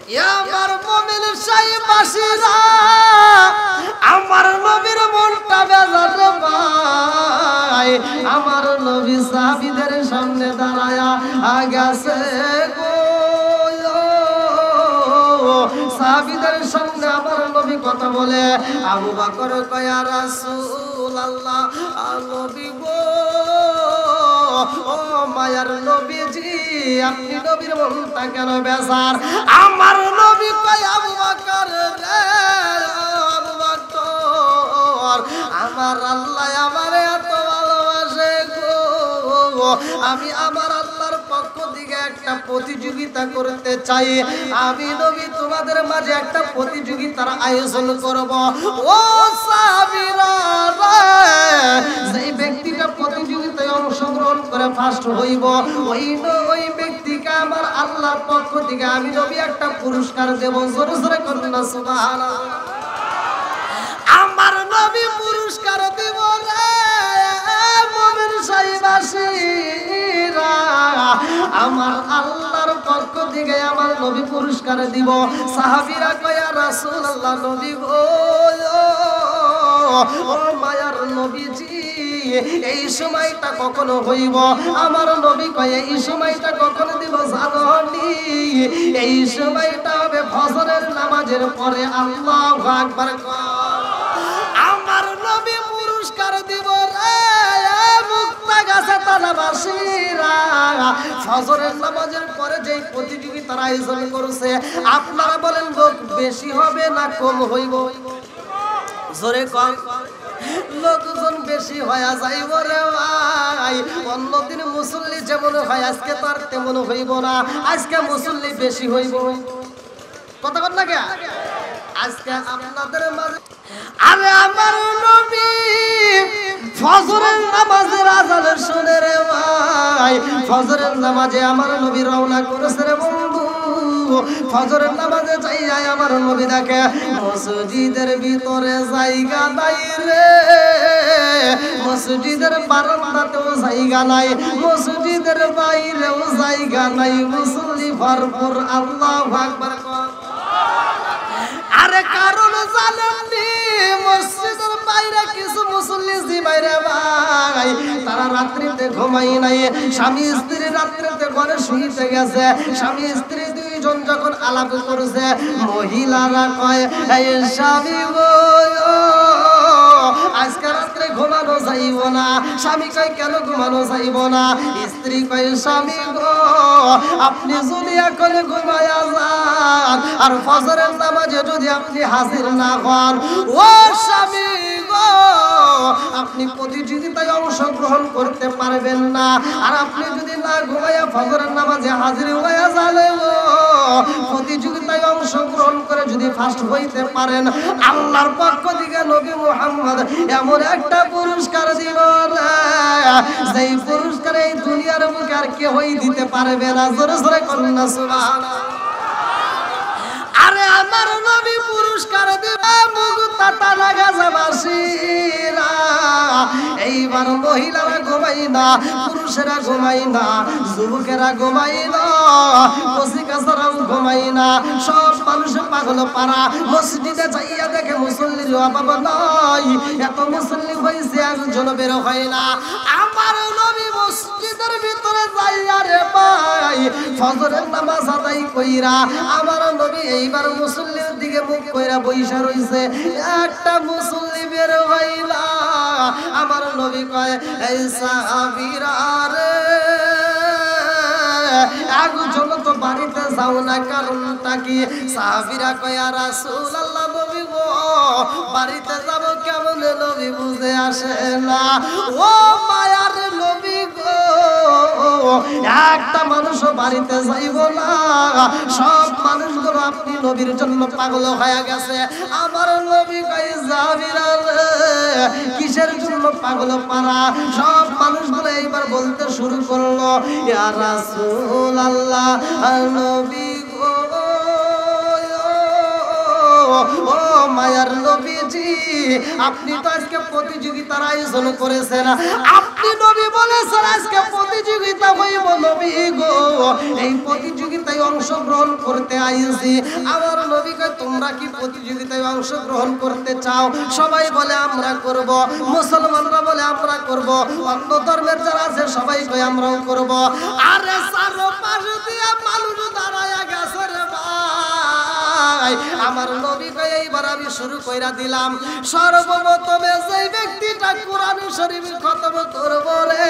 আমার মুমিন সাইবাসীরা আমার নবীর মনটা বেজার রে ভাই আমার নবী সাহাবীদের সামনে দাঁড়ায়া গেছে গো সাহাবীদের সামনে আমার নবী কথা বলে আবু বকর কয় ইয়া রাসূলুল্লাহ নবী গো ও মায়ার নবীজি আপনি নবীর মনটা কেন বেজার আমার নবী কয় আবু বকর রে আবু বকর আমার আল্লাহ আমারে এত ভালোবাসে গো আমি আমার আল্লাহর পক্ষ থেকে একটা প্রতিযোগিতা করতে চাই আমি নবী তোমাদের মাঝে একটা প্রতিযোগিতার আয়োজন করব ও সাহাবীরা যেই ব্যক্তিটা প্রতিযোগিতায় অংশগ্রহণ করে ফার্স্ট হইব ওই ব্যক্তিকে আমার আল্লাহর পক্ষ থেকে আমি নবী একটা পুরস্কার দেব জোরে জোরে করুন না সুবহানাল্লাহ আমার নবী পুরস্কার দিব রে মুমিন সাইবাসীরা আমার আল্লাহর পক্ষ থেকে আমার নবী পুরস্কার দিব সাহাবীরা কয় ইয়া রাসূলুল্লাহ নবী গো ও মায়ার নবীজি এই সময়টা কখন হইব আমার নবী কয় এই সময়টা কখন দিব জানোনি এই সময়টা হবে ফজরের নামাজের পরে আল্লাহু আকবার আমার নবী পুরস্কার দিব রে মুক্তা গাছে তালাবাসীরা ফজরের নামাজের পরে যেই প্রতিযোগিতার আয়োজন করেছে আপনারা বলেন লোক বেশি হবে না কম হইব জোরে কম লোকজন বেশি হয়ে যাইব রে ভাই অন্যদিন মুসল্লি যেমন হয় আজকে তো আর তেমন হইব না আজকে মুসল্লি বেশি হইব কথা বল না কে আজকে আপনাদের মাঝে আরে আমার নবী ফজরের নামাজের আযান শুনে রে ভাই ফজরের নামাজে আমার নবী রওনা করেছে রে বন্ধু ফজরের নামাজে যাইয়া আমার নবী দেখে মসজিদের ভিতরে জায়গা নাই রে মসজিদের বারান্দাতেও জায়গা নাই মসজিদের বাইরেও জায়গা নাই মুসল্লি ভরপুর আল্লাহু আকবার আরে কারণ জানেননি মসজিদের বাইরে কিছু মুসল্লি জি বাইরে ভাই তারা রাত্রিতে ঘুমাই নাই স্বামী স্ত্রী রাত্রিতে ঘরে শুইতে গেছে স্বামী স্ত্রী দুইজন যখন আলাপ করেছে মহিলারা কয় এই স্বামী গো আজকে রাত্রে ঘুমানো যাইব না স্বামী কয় কেন ঘুমানো যাইব না স্ত্রী কয় স্বামী গো আপনি যদি এখন ঘুমায়া যান আর ফজরের নামাজে যদি আপনি হাজির না হন ও স্বামী গো আপনি প্রতিযোগিতায় অংশগ্রহণ করতে পারবেন না আর আপনি যদি না ঘুমায়া ফজরের নামাজে হাজির হইয়া যান প্রতিযোগিতায় অংশগ্রহণ করে যদি ফার্স্ট হইতে পারেন আল্লাহর পক্ষ থেকে নবী মুহাম্মদ এমন একটা পুরস্কার দিব যেই পুরস্কার এই দুনিয়ার মুখে আর কেউই দিতে পারবে না জোরে জোরে করুন না সুবহানাল্লাহ আরে আমার নবী পুরস্কার দিবে মুগতা তালা গাজাবাসীরা এইবার মহিলারা ঘুমাই না পুরুষেরা ঘুমাই না যুবকেরা ঘুমাই না কচিকাচারাও ঘুমাই না সব মানুষ পাগল পারা মসজিদে যাইয়া দেখে মুসল্লির অভাব নাই এত মুসল্লি হয়েছে একজন বের হয় না আমার নবী মসজিদের ভিতরে যাইয়া রে ভাই ফজরের নামাজ আদায় কইরা আমার নবী এইবার মুসল্লির দিকে মুখ কইরা বইসা রইছে একটা মুসল্লি বের হইলা আমার নবী কয় এই সাহাবীরা রে একজন তো বাড়িতে যাও না কারণটা কি সাহাবীরা কয় ইয়া রাসূলুল্লাহ নবী গো বাড়িতে যাব কেমন নবী বুঝে আসে না ও মায়ার নবী গো একটা মানুষও বাড়িতে যাইব না সব মানুষগুলো আপনি নবীর জন্য পাগল হয়ে গেছে আমার নবী কয় যাবিরা রে কিসের জন্য পাগল পারা সব মানুষগুলো এইবার বলতে শুরু করলো ইয়া রাসূলুল্লাহ নবী গো ও মায়ার নবীজি আপনি তো আজকে প্রতিযোগিতার আয়োজন করেছেন আপনি আপনি নবী বলেছেন আজকে প্রতিযোগিতা হইব নবী গো, এই প্রতিযোগিতায় অংশগ্রহণ করতে আইছি। আমার নবী কয় তোমরা কি প্রতিযোগিতায় অংশগ্রহণ করতে চাও? সবাই বলে আমরা করব। মুসলমানরা বলে আমরা করব, অন্য ধর্মের যারা আছে সবাই কয় আমরাও করব। আরে চারপাশ দিয়ে মানুষ দাঁড়ায়া গেছে রে ভাই। আমার নবী কয় এইবার আমি শুরু কইরা দিলাম। সর্বপ্রথমে যেই ব্যক্তিটা কোরআন শরীফ খতম করব রে,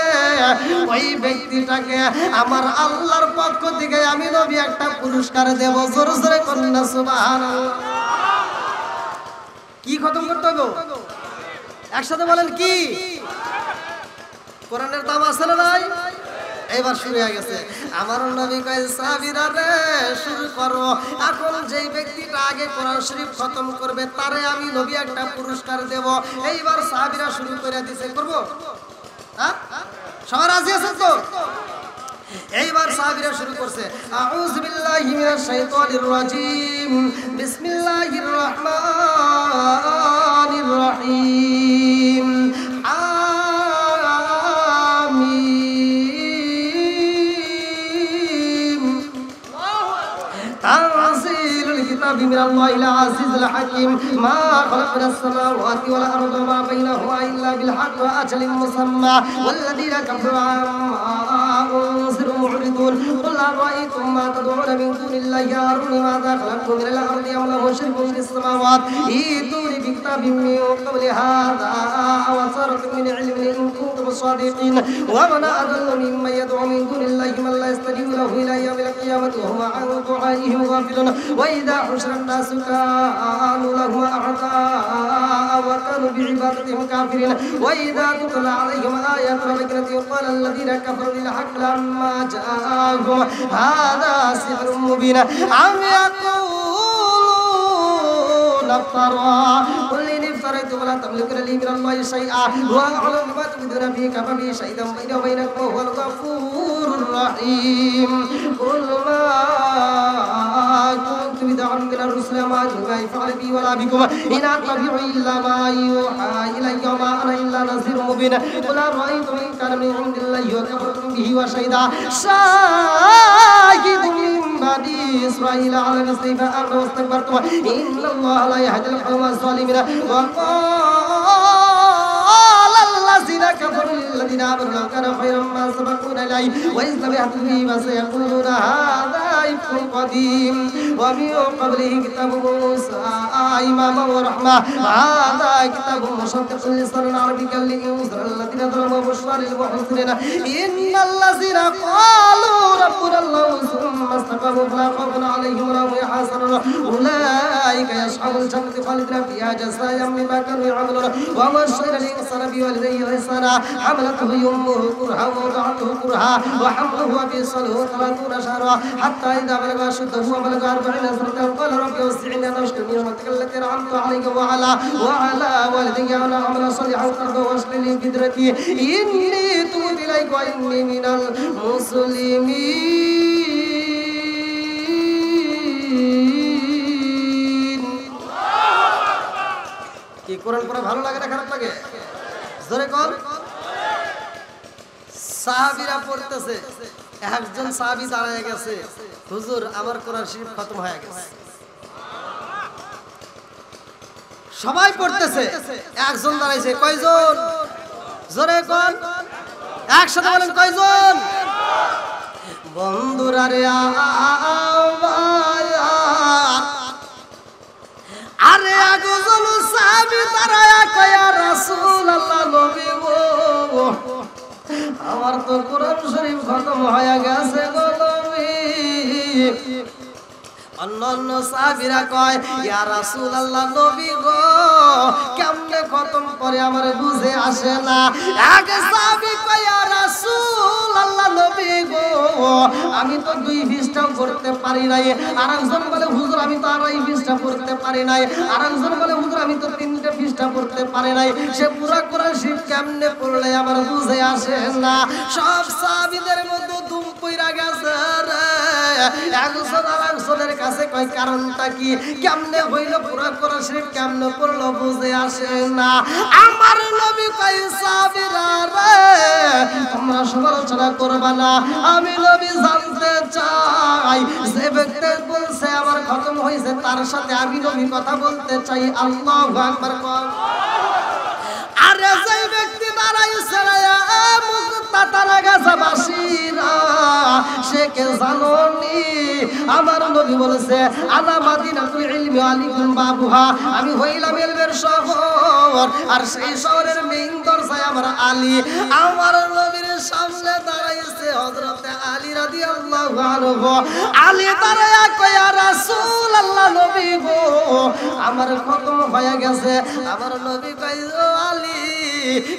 ওই ব্যক্তিটাকে আমার আল্লাহর পক্ষ থেকে আমি নবী একটা পুরস্কার দেব। জোরে জোরে কন্যা সুবহানাল্লাহ। কি খতম করতে হবে? একসাথে বলেন কি? কোরআনের দাম আছে না নাই? এবার শুরু হয়ে গেছে। আমার নবী কয় সাহাবীরা রে শুরু করো। এখন যেই ব্যক্তিটা আগে কোরআন শরীফ খতম করবে তারে আমি নবী একটা পুরস্কার দেব। এইবার সাহাবীরা শুরু করে দিয়েছে, করব? হ্যাঁ, সবাই রাজি আছেন তো? এইবার সাহাবীরা শুরু করছে। আউযু বিল্লাহি মিনাশ শাইতানির রাজীম, বিসমিল্লাহির রহমানির রহিম। تنزيل الكتاب من الله العزيز الحكيم ما خلقنا السماوات والأرض وما بينهما إلا بالحق وأجل مسمى والذين كفروا عما أنذروا معرضون قل أرأيتم ما تدعون من دون الله أروني ماذا خلقتم من الأرض أم لهم شرك في السماوات ائتوني بكتاب من قبل هذا أو أثارة من علم إن كنتم صادقين ومن أضل ممن يدعو من دون الله من لا يستجيب له إلى يوم القيامة وهم عن دعائهم غافلون وإذا حشر الناس كانوا لهم أعداء وكانوا بعبادتهم كافرين وإذا تتلى عليهم آيات بينات قال الذين كفروا للحق لما جاءهم هذا سحر مبين أم يقولون افترى قل إن افتريت فلا تملكون لي من الله شيئا وأعلم ما تبدون فيه كفى بي شهيدا بيني وبينكم وهو الغفور الرحيم قل ما كنت بدعا من الرسل ما أدري فعل بي ولا بكم إن أتبع إلا ما يوحى إلي وما أنا إلا نذير مبين قل أرأيتم إن كان من عند الله وكفرتم به وشهد شاهد من بني إسرائيل على نفسه فأمنوا واستكبرتم إن الله لا يهدي القوم الظالمين وقال الذين كفروا للذين آمنوا لو كان خيرا ما سبقونا إليه وإذ لم يهتدوا به فسيقولون هذا إفك قديم ومن قبله كتاب موسى إماما ورحمة هذا كتاب مصدق لسانا عربيا لينذر الذين ظلموا وبشرى للمحسنين إن الذين قالوا ربنا الله ثم استقاموا فلا خوف عليهم ولا هم يحزنون أولئك يصحاب الجنة خالدين فيها جزاء بما كانوا يعملون ووصينا الإنسان بوالديه إحسانا حملته أمه كرها ووضعته كرها وحمله وفصاله 30 شهرا حتى إذا بلغ أشده وبلغ 40 سنة قال رب أوزعني أن أشكر نعمتك التي أنعمت علي وعلى والدي وأن أعمل صالحا ترضى وأصلح لي فطرتي إني تبت إليك وإني من المسلمين কি কোরআন পড়া ভালো লাগে না খারাপ লাগে? জোরে কর। সাহাবীরা পড়তেছে, একজন সাহাবী দাঁড়ায় গেছে, হুজুর আমার কোরআন শরীফ খতম হয়ে গেছে। সবাই পড়তেছে, একজন দাঁড়াইছে, কয়জন? জোরে কর, একসাথে বলেন কয়জন? বন্ধুরা রে আরে আগজন সাহাবী দাঁড়ায়া কয় রাসূলুল্লাহ নবী গো আমার তো কোরআন শরীফ খতম হয়ে গেছে গো নবী। অন্যান্য সাহাবীরা কয় ইয়া রাসূলুল্লাহ নবী গো কেমনে খতম করে আমার বুঝে আসে না। এক সাহাবী কয় ইয়া রাসূলুল্লাহ আল্লাহ নবী গো আমি তো 2 পৃষ্ঠাও পড়তে পারি নাই। আরেকজন বলে হুজুর আমি তো 2.5 পৃষ্ঠা পড়তে পারি নাই। আরেকজন বলে হুজুর আমি তো 3টে পৃষ্ঠা পড়তে পারি নাই। সে পুরা কোরআন শরীফ কেমনে পড়লে আমার বুঝে আসে না। সব সাহাবীদের মধ্যে দুম পইরা গেছে রে। একজন আরেকজনের কাছে কয় কারণটা কি, কেমনে হইল পুরা কোরআন শরীফ কেমনে পড়লো বুঝে আসে না। আমার নবী কয় সাহাবীরা রে তোমরা সমালোচনা করবা না, আমি নবী জানতে চাই যে ব্যক্তি বলছে আমার খতম হয়েছে তার সাথে আমি নবী কথা বলতে চাই। আল্লাহু আকবার। আরে যে ব্যক্তি দাঁড়াইছে মুক্তাতারা গাছাবাসীরা সে কে জানোনি? আমার নবী বলেছে আনা মাদিনাতুল ইলমি আলিকুম বাবুহা, আমি হইলাম ইলমের শহর আর সেই শহরের মেইন দরজায় আমার আলী। আমার নবীর সামনে দাঁড়াইছে হযরতে আলী রাদিয়াল্লাহু আনহু। আলী দাঁড়ায়া কয় ইয়া রাসূলুল্লাহ নবী গো আমার খতম হয়ে গেছে। আমার নবী কয় ও আলী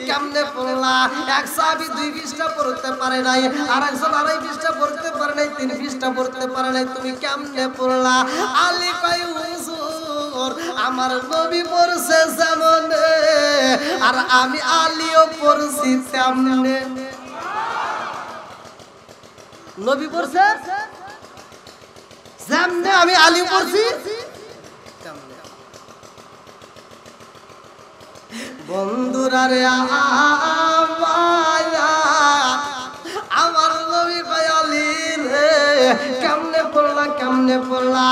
কেমনে পড়লা? এক সাহাবী 2 পৃষ্ঠা পড়তে পারে নাই, আরেকজন 2.5 পৃষ্ঠা পড়তে পারে নাই, 3 পৃষ্ঠা পড়তে পারে নাই, তুমি কেমনে পড়লা? আলী কয় হুজুর আমার নবী পড়ছে যেমনে আর আমি আলীও পড়ছি তেমনে। নবী পড়ছে যেমনে আমি আলী পড়ছি তেমনে। বন্ধুরা রে আমার নবী কয় আলী রে কেমনে পড়লা কেমনে পড়লা?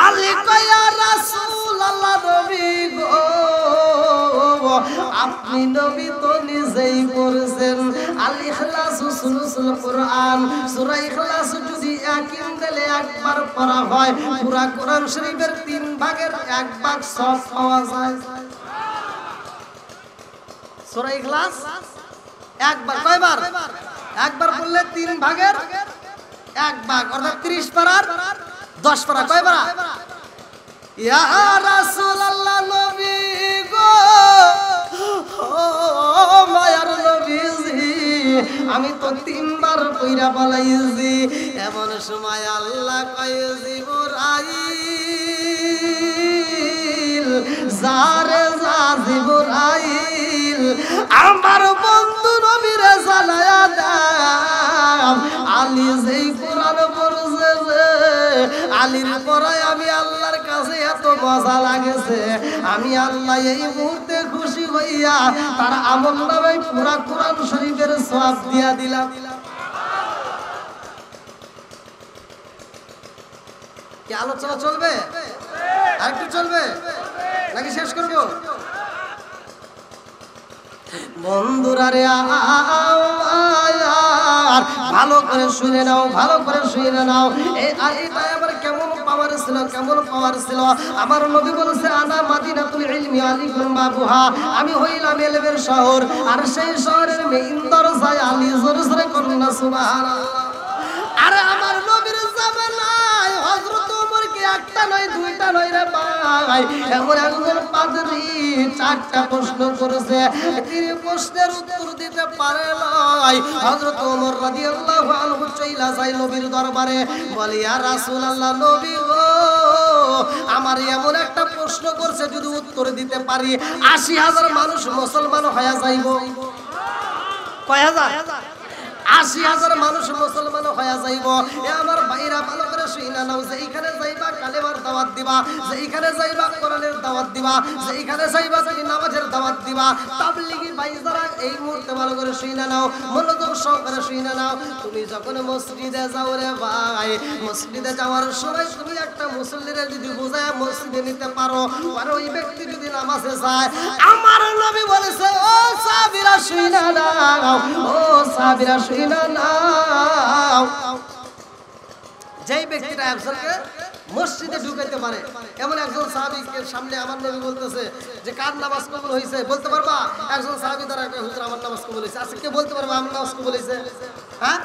আলী কয় ইয়া রাসূলুল্লাহ নবী গো আপনি নবী তো নিজেই পড়ছেন আল ইখলাস সুলুসুল কোরআন। সূরা ইখলাস যদি একই দিলে একবার পড়া হয় পুরা কোরআন শরীফের 3 ভাগের 1 ভাগ সব পাওয়া যায়। সূরা ইখলাস একবার কয়বার? একবার পড়লে 3 ভাগের 1 ভাগ অর্থাৎ 30 পারার 10 পারা। কয়বার? ইয়া রাসূলুল্লাহ নবী গো ও মায়ার নবীজি আমি তো 3 বার কইরা বলাইছি। এমন সময় আল্লাহ কয় জিবরাইল জারে যা জিবরাইল আমার বন্ধু নবীরে জানায়া দাও আলী যেই কোরআন পড়ছে আলীর পড়ায় আমি আল্লাহর কাছে এত মজা লাগেছে আমি আল্লাহ এই মুহূর্তে খুশি হইয়া তার আমলনামায় পুরা কোরআন শরীফের সওয়াব দিয়া দিলাম। কি আলোচনা চলবে? আরেকটু চলবে নাকি শেষ করব? বন্ধুরা রে ভালো করে শুনে নাও, ভালো করে শুনে নাও। এই আলীটা আমার কেমন পাওয়ার ছিল, কেমন পাওয়ার ছিল। আমার নবী বলেছে আনা মাদিনাতুল ইলমি আলিকুম বাবুহা, আমি হইলাম ইলমের শহর আর সেই শহরের মেইন দরজায় আলী। জোরে জোরে করুন না সুবহানাল্লাহ। আরে আমার নবীর জামানায় হযরত ওমর কি একটা নয় 2টা নয় রে ভাই, এমন একজন পাদ্রী 4টা প্রশ্ন করেছে, তিনি প্রশ্নের উত্তর দিতে পারে নাই। হযরত ওমর রাদিয়াল্লাহু আনহু চইলা যায় নবীর দরবারে, বলে ইয়া রাসূলুল্লাহ নবী গো আমার এমন একটা প্রশ্ন করছে যদি উত্তর দিতে পারি 80,000 মানুষ মুসলমান হয়ে যাইব। কয় হাজার? 80,000 মানুষ মুসলমান হয়ে যাইব। এ আমার ভাইরা ভালো করে শুইনা নাও, যে এইখানে যাইবা কালেমার দাওয়াত দিবা, যে এইখানে যাইবা কোরআনের দাওয়াত দিবা, যে এইখানে যাইবা তুমি নামাজের দাওয়াত দিবা। তাবলীগী ভাই যারা এই মুহূর্তে ভালো করে শুইনা নাও, মনোযোগ সহকারে শুইনা নাও। তুমি যখন মসজিদে যাও রে ভাই, মসজিদে যাওয়ার সময় তুমি একটা মুসল্লিরে যদি বুঝায় মসজিদে নিতে পারো আর ওই ব্যক্তি যদি নামাজে যায়, আমার নবী বলেছে ও সাহাবীরা শুইনা নাও, ও সাহাবীরা শুইনা নাও। যেই ব্যক্তিটা একজনকে মসজিদে ঢুকাইতে পারে এমন একজন সাহাবীকে সামনে আমার নবী বলতেছে যে কার নামাজ কবুল হয়েছে বলতে পারবা? একজন সাহাবী দ্বারা হুজুর আমার নামাজ কবুল হয়েছে। আজকে কে বলতে পারবা আমার নামাজ কবুল হয়েছে? হ্যাঁ,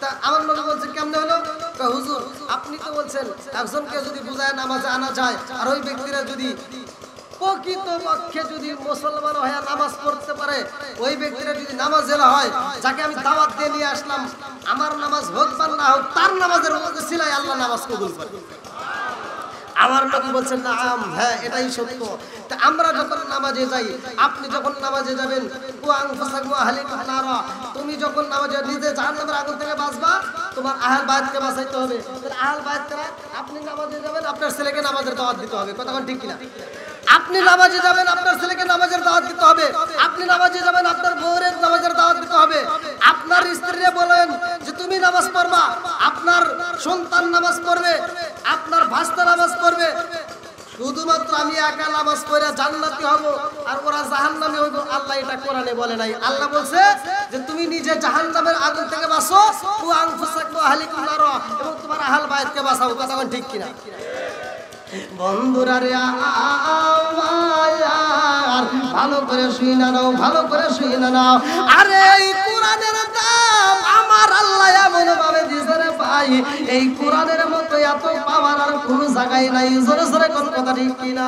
তা আমার নবী বলছে কেমনে হলো? হুজুর আপনি তো বলছেন একজনকে যদি বুঝায় নামাজে আনা যায় আর ওই ব্যক্তিরা যদি প্রকৃতপক্ষে যদি মুসলমান হয়ে নামাজ পড়তে পারে, ওই ব্যক্তিরা যদি নামাজেলা হয়, যাকে আমি দাওয়াত দিয়ে নিয়ে আসলাম, আমার নামাজ হোক বা না হোক, তার নামাজের ওসিলায় আল্লাহ নামাজ কবুল করে। আমার নবী বলছেন নাম, হ্যাঁ এটাই সত্য। তা আমরা যখন নামাজে যাই, আপনি যখন নামাজে যাবেন, তুমি যখন নামাজে নিজে জাহান্নামের আগুন থেকে বাঁচবা, তোমার আহল বায়াতকে বাঁচাইতে হবে। আহল বায়াত আপনি নামাজে যাবেন, আপনার ছেলেকে নামাজের দাওয়াত দিতে হবে। কথা ঠিক কিনা? আপনি নামাজে যাবেন, আপনার ছেলেকে নামাজের দাওয়াত দিতে হবে। আপনি নামাজে যাবেন, আপনার বউয়ের নামাজের দাওয়াত দিতে হবে। আপনার স্ত্রীকে বলেন যে তুমি নামাজ পড়বা, আপনার সন্তান নামাজ পড়বে, আপনার ভাস্তা নামাজ পড়বে। শুধুমাত্র আমি একা নামাজ পড়ে জান্নাতি হব আর ওরা জাহান্নামে হইব, আল্লাহ এটা কোরআনে বলে নাই। আল্লাহ বলছে যে তুমি নিজে জাহান্নামের আগুন থেকে বাঁচো, ও আনফুসাকুম আহলিকুম নার, এবং তোমার আহল বায়াতকে বাঁচাও। কথা ঠিক কিনা? বন্ধুরা রে ভালো করে শুনে নাও, ভালো করে শুনে নাও। আরে এই কোরআনের দাম আমার আল্লাহ এমন ভাবে দিয়েছে রে ভাই, এই কোরআনের মতো এত পাওয়ার আর কোনো জায়গায় নাই। জোরে জোরে কোন কথা ঠিক কিনা?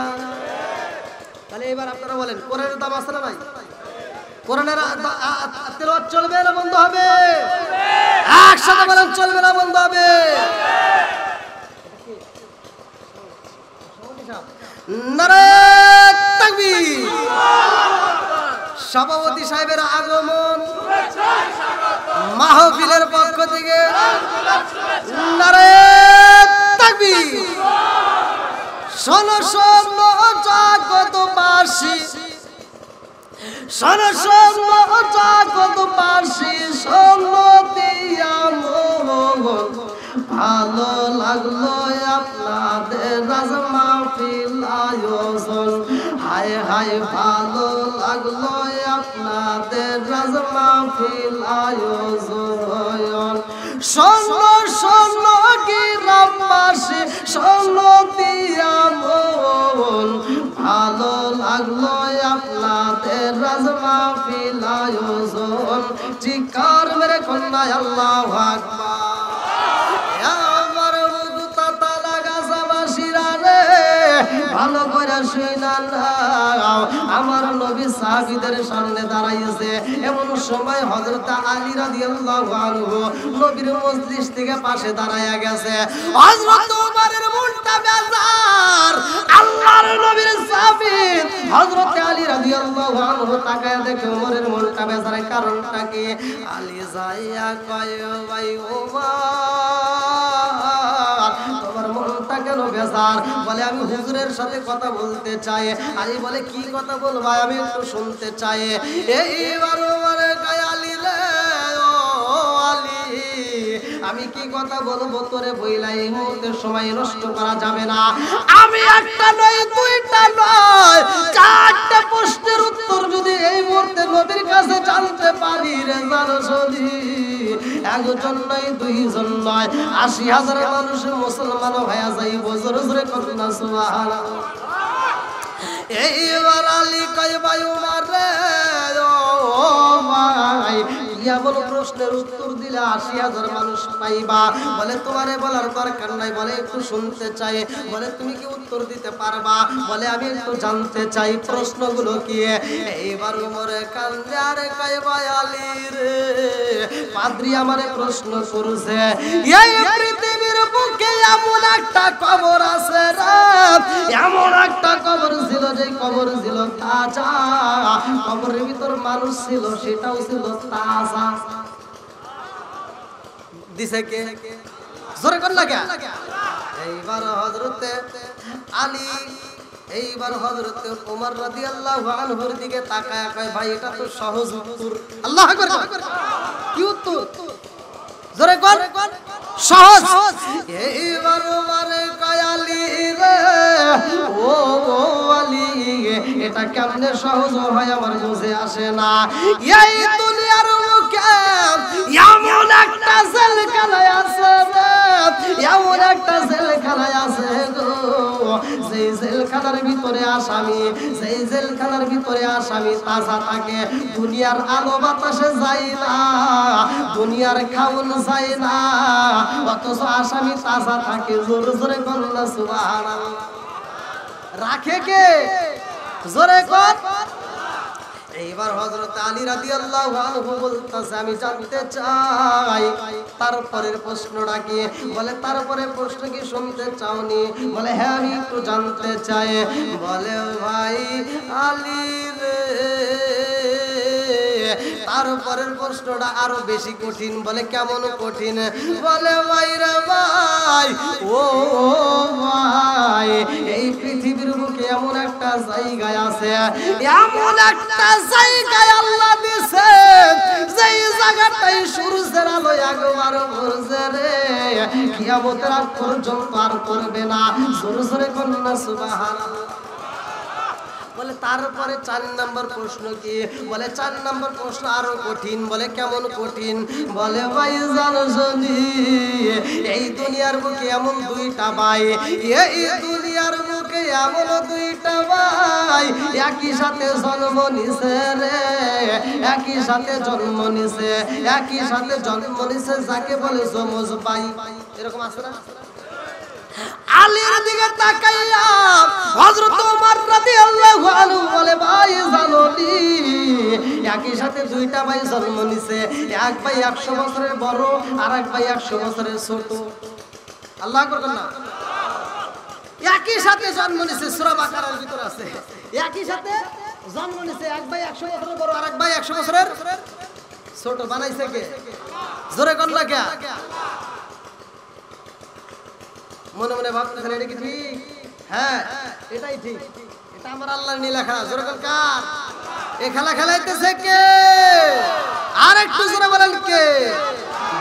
তাহলে এবার আপনারা বলেন, কোরআনের দাম আছে না নাই? কোরআনের তেলাওয়াত চলবে না বন্ধ হবে? একসাথে বলেন, চলবে না বন্ধ হবে? নারে তাকবীর! সভাপতি সাহেবের আগমন মাহফিলের পক্ষ থেকে নারে তাকবীর! শোনো শোনো জগৎবাসী, শোনো শোনো জগৎবাসী, শোনো দিয়া মন, ভালো লাগলো আপনাদের রাজ মাহফিল আয়োজন। হায় হায় ভালো লাগলো আপনাদের রাজ মাহফিল আয়োজন। শোনো শোনো গ্রামবাসী, শোনো দিয়া মন, ভালো লাগলো আপনাদের রাজ মাহফিল আয়োজন। চিৎকার মেরে কন্যা আল্লাহু আকবার! ভালো করে শুনা নাও, আমার নবী সাহাবীদের সামনে দাঁড়াইছে। এমন সময় হযরত আলী রাদিয়াল্লাহু আনহু নবীর মজলিস থেকে পাশে দাঁড়ায়া গেছে। হযরত ওমরের মনটা বেজার, আল্লাহর নবীর সাহাবী হযরত আলী রাদিয়াল্লাহু আনহু তাকায় দেখে ওমরের মনটা বেজার। কারণটা কি? আলী যাইয়া কয়, ভাই ওমর তোমার মনটা কেন বেজার? বলে আমি হুজুরের সাথে কথা বলতে চাই। আলী বলে কি কথা বলবা, আমি একটু শুনতে চাই। এইবার ওমরে কয়, আলী রে ও আলী, আমি কি কথা বলবো তোরে বইলা এই মুহূর্তে সময় নষ্ট করা যাবে না। আমি একটা নয়, দুইটা নয়, চারটা প্রশ্নের উত্তর যদি এই মুহূর্তে নবীর কাছে জানতে পারি রে জানসদি, একজন নয়, দুইজন নয়, ৮০,০০০ মানুষ মুসলমান হয়ে যাইব। জোরে জোরে করুন সুবহানাল্লাহ। এইবার আলী কয়, ভাই ওমর রে ও ভাই, এমন প্রশ্নের উত্তর দিলে ৮০,০০০ মানুষ পাইবা। বলে তোমারে বলার দরকার নাই, বলে একটু শুনতে চাই। বলে তুমি কি উত্তর দিতে পারবা? বলে আমি একটু জানতে চাই প্রশ্নগুলো কি। এইবার ওমরে কান্দে আর কয়, ভাই আলী রে, পাদ্রী আমারে প্রশ্ন করছে, এই পৃথিবীর বুকে এমন একটা কবর আছে রে, এমন একটা কবর ছিল যে কবর ছিল তাজা, কবরের ভিতর মানুষ ছিল, সেটাও ছিল তাজা। দিছে কে? জোরে কর লাগা। এইবার হযরতে আলী, এইবার হযরতে ওমর রাদিয়াল্লাহু আনহুর দিকে তাকায় কয়, ভাই এটা তো সহজ উত্তর। আল্লাহু আকবার! কি উত্তর? জোরে কর। সহজ। এইবার ওমরে কয়, আলী রে ও আলী, এটা কেমনে সহজ হয় আমার বুঝে আসে না। এই দুনিয়ার মুখে এমন একটা জেলখানায় আছে রে, এমন একটা জেলখানায় আছে গো, সেই জেলখানার ভিতরে আসামি, সেই জেলখানার ভিতরে আসামি তাজা থাকে। দুনিয়ার আলো বাতাসে যায় না, দুনিয়ার খাউন যায় না, অথচ আসামি তাজা থাকে। জোরে জোরে বলুন সুবহানাল্লাহ। রাখে কে? জোরে কর। এইবার হযরত আলী রাদিয়াল্লাহু আনহু বলতেছে আমি জানতে চাই তারপরের প্রশ্নটা কি। বলে তারপরে প্রশ্ন কি শুনতে চাওনি? বলে হ্যাঁ আমি একটু জানতে চাই। বলে ভাই আলী রে, তারপরের প্রশ্নটা আরো বেশি কঠিন। বলে কেমন কঠিন? বলে ভাই রে ভাই, ও ভাই এই পৃথিবীর বুকে এমন একটা জায়গায় আছে, এমন একটা জায়গায় আল্লাহ দিছে যেই জায়গাটাই সূর্যের আলো একবার পড়ছে রে, কিয়ামতের আগ পর্যন্ত আর পড়বে না। জোরে জোরে কন্যা সুবহানাল্লাহ। বলে তারপরে 4 নম্বর প্রশ্ন কি? বলে 4 নম্বর প্রশ্ন আরো কঠিন। বলে কেমন কঠিন? বলে ভাই জানো যদি এই দুনিয়ার বুকে এমন দুইটা ভাই, এই দুনিয়ার বুকে এমন দুইটা ভাই একই সাথে জন্ম নিছে রে, একই সাথে জন্ম নিছে, একই সাথে জন্ম নিছে, যাকে বলে যমজ ভাই। এরকম আছে না? আলীর দিকে তাকাইয়া হযরত ওমর রাদিয়াল্লাহু আনহু বলে ভাই জানো নি একই সাথে দুইটা ভাই জন্ম নিছে, এক ভাই 100 বছরের বড় আর এক ভাই 100 বছরের ছোট। আল্লাহু আকবার না। একই সাথে জন্ম নিছে, সূরা বাকারার ভিতর আছে। একই সাথে জন্ম নিছে, এক ভাই 100 বছরের বড় আর এক ভাই 100 বছরের ছোট। বানাইছে কে? জোরে কোন লাগা? মনে মনে ভাবতেছেন এটা কি ঠিক? হ্যাঁ এটাই ঠিক, এটা আমার আল্লাহর নীলা খেলা। জোরে কোন কার? এই খেলা খেলাইতেছে কে? আর একটু জোরে বলেন কে?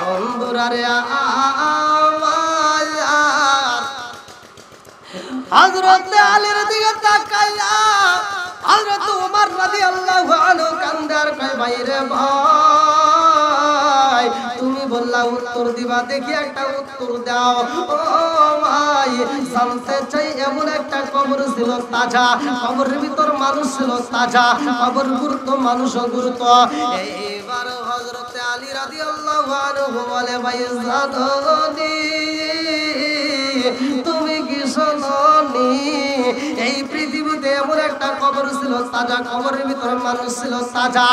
বন্ধুরা রে আমার হযরত আলীর দিকে তাকাইয়া হযরত ওমর রাদিয়াল্লাহু আনহু কান্দার কয় ভাই রে ভাই তুমি বললা উত্তর দিবা, দেখি একটা উত্তর দাও। ও ভাই জানতে চাই এমন একটা কবর ছিল তাজা, কবরের ভিতর মানুষ ছিল তাজা, কবর গুরুত্ব মানুষ গুরুত্ব। এইবার হযরত আলী রাদিয়াল্লাহু আনহু বলে ভাই জানি তুমি কি শোনোনি এই পৃথিবীতে এমন একটা কবর ছিল তাজা, কবরের ভিতরে মানুষ ছিল তাজা।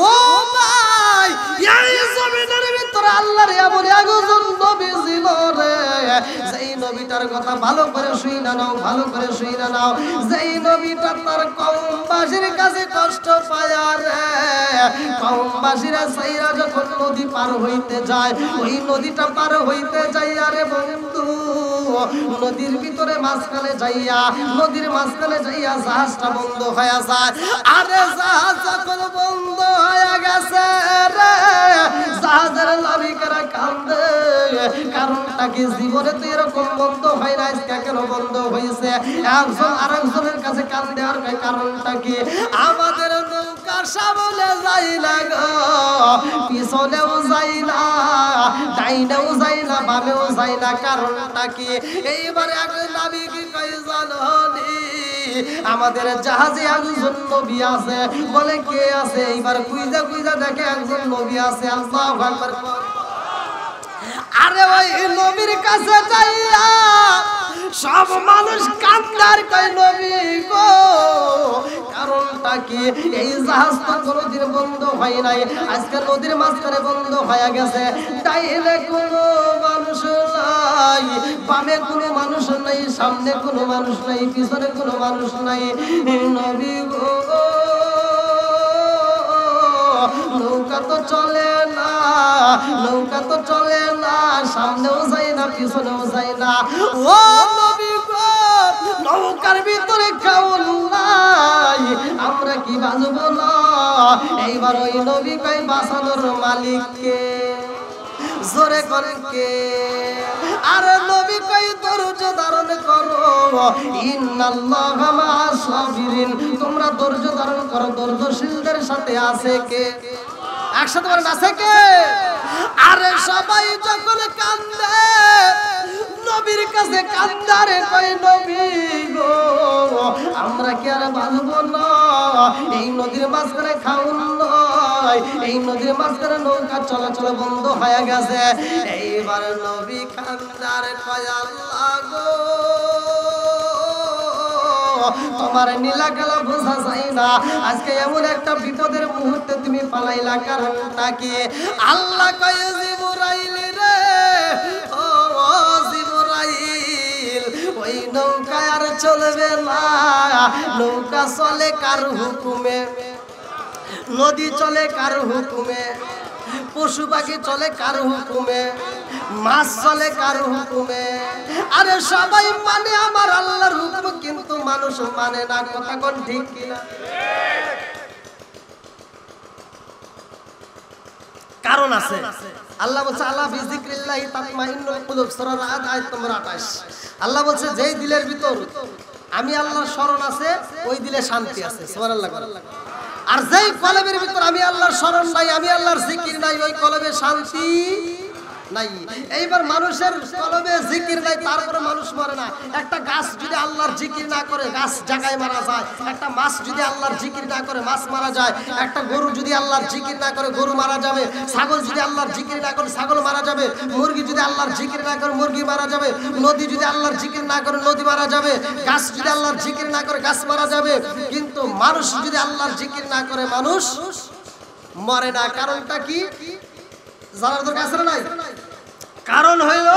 ও ভাই এই জমিনের ভিতরে আল্লাহর এমন একজন নবী ছিল রে, যেই নবীটার কথা ভালো করে শুইনা নাও, ভালো করে শুইনা নাও। যেই নবীটা তার কওমবাসীর কাছে কষ্ট পায় রে, কওমবাসীরা সাইরা যখন নদী পার হইতে যায়, ওই নদীটা পার হইতে যায় আরে বন্ধু নদীর ভিতরে মাঝখানে যাইয়া, নদীর মাঝখানে যাইয়া জাহাজটা বন্ধ হয়ে যায়। আরে জাহাজ যখন বন্ধ হয়ে গেছে রে, জাহাজের নাবিকেরা কান্দে। কারণটা কি? জীবনে তো এরকম বন্ধ হয় না, আজকে কেন বন্ধ হয়েছে? একজন আরেকজনের কাছে কান্দে আর কারণটা কি? আমাদের নৌকা সামনে যাই না গো, পিছনেও যাই না, ডাইনেও যাই না, বামেও যাই না, কারণটা কি? এইবারে একজন নাবিক কই জানি আমাদের জাহাজে একজন নবী আছে। বলে কে আছে? এইবার কুইজা কুইজা দেখে একজন নবী আছে। আল্লাহু আকবার। আরে ওই নবীর কাছে যাইয়া সব মানুষ কান্দার কই নবী গো, কারণটা কি? এই জাহাজ তো কোনোদিন বন্ধ হয় নাই, আজকে নদীর মাঝখানে বন্ধ হয়ে গেছে। ডাইনে কোনো মানুষ নাই, বামে কোনো মানুষ নাই, সামনে কোনো মানুষ নাই, পিছনে কোনো মানুষ নাই। নবী গো নৌকা তো চলে না, নৌকা তো চলে না, সামনেও যাই না, পিছনেও যাই না। ও নবী গো নৌকার ভিতরে খাওন নাই, আমরা কি বাঁচবো না? এইবার ওই নবী কই বাঁচানোর মালিককে। জোরে করে কে? আরে নবী কই ধৈর্য ধারণ করো, ইন্নাল্লাহা মা'আস সাবিরিন, তোমরা ধৈর্য ধারণ করো, ধৈর্যশীলদের সাথে আছে কে? একসাথে বলেন আছে কে? আরে সবাই যখন কান্দে নবীর কাছে কান্দারে কই নবী গো আমরা কি আর বাঁচবো না? এই নদীর মাঝখানে খাউন নয়, এই নদীর মাঝখানে নৌকা চলাচল বন্ধ হয়ে গেছে। এইবার নবী কান্দারে কয় আল্লাহ গো তোমার নীলা গেলা বোঝা যায় না। আজকে এমন একটা বিপদের মুহূর্তে তুমি পালাইলা, কারণটা কি? আল্লাহ কয় জিবরাইল রে, ও জিবরাইল, ওই নৌকা আর চলবে না। নৌকা চলে কার হুকুমে? নদী চলে কার হুকুমে? পশু পাখি চলে কার হুকুমে? মাছ চলে কার হুকুমে? আরে সবাই মানে আমার আল্লাহর হুকুম, কিন্তু মানুষ মানে না। কথা কোন ঠিক কিনা? কারণ আছে। আল্লাহ বলছে আলা বিযিকরিল্লাহি তাতমাইন্নুল কুলুব, সূরা রাদ আয়াত নম্বর 28। আল্লাহ বলছে যেই দিলের ভিতর আমি আল্লাহর স্মরণ আছে, ওই দিলে শান্তি আছে। সুবহানাল্লাহ। আর যেই কলবের ভিতর আমি আল্লাহর স্মরণ নাই, আমি আল্লাহর জিকির নাই, ওই কলবে শান্তি নাই। এইবার মানুষের কলবে জিকির নাই, তারপরে মানুষ মরে না। একটা গাছ যদি আল্লাহর জিকির না করে, গাছ জায়গায় মারা যায়। একটা মাছ যদি আল্লাহর জিকির না করে, মাছ মারা যায়। একটা গরু যদি আল্লাহর জিকির না করে, গরু মারা যাবে। ছাগল যদি আল্লাহর জিকির না করে, ছাগল মারা যাবে। মুরগি যদি আল্লাহর জিকির না করে, মুরগি মারা যাবে। নদী যদি আল্লাহর জিকির না করে, নদী মারা যাবে। গাছ যদি আল্লাহর জিকির না করে, গাছ মারা যাবে। কিন্তু মানুষ যদি আল্লাহর জিকির না করে, মানুষ মরে না। কারণটা কি জানার দরকার আছে না নাই? কারণ হইল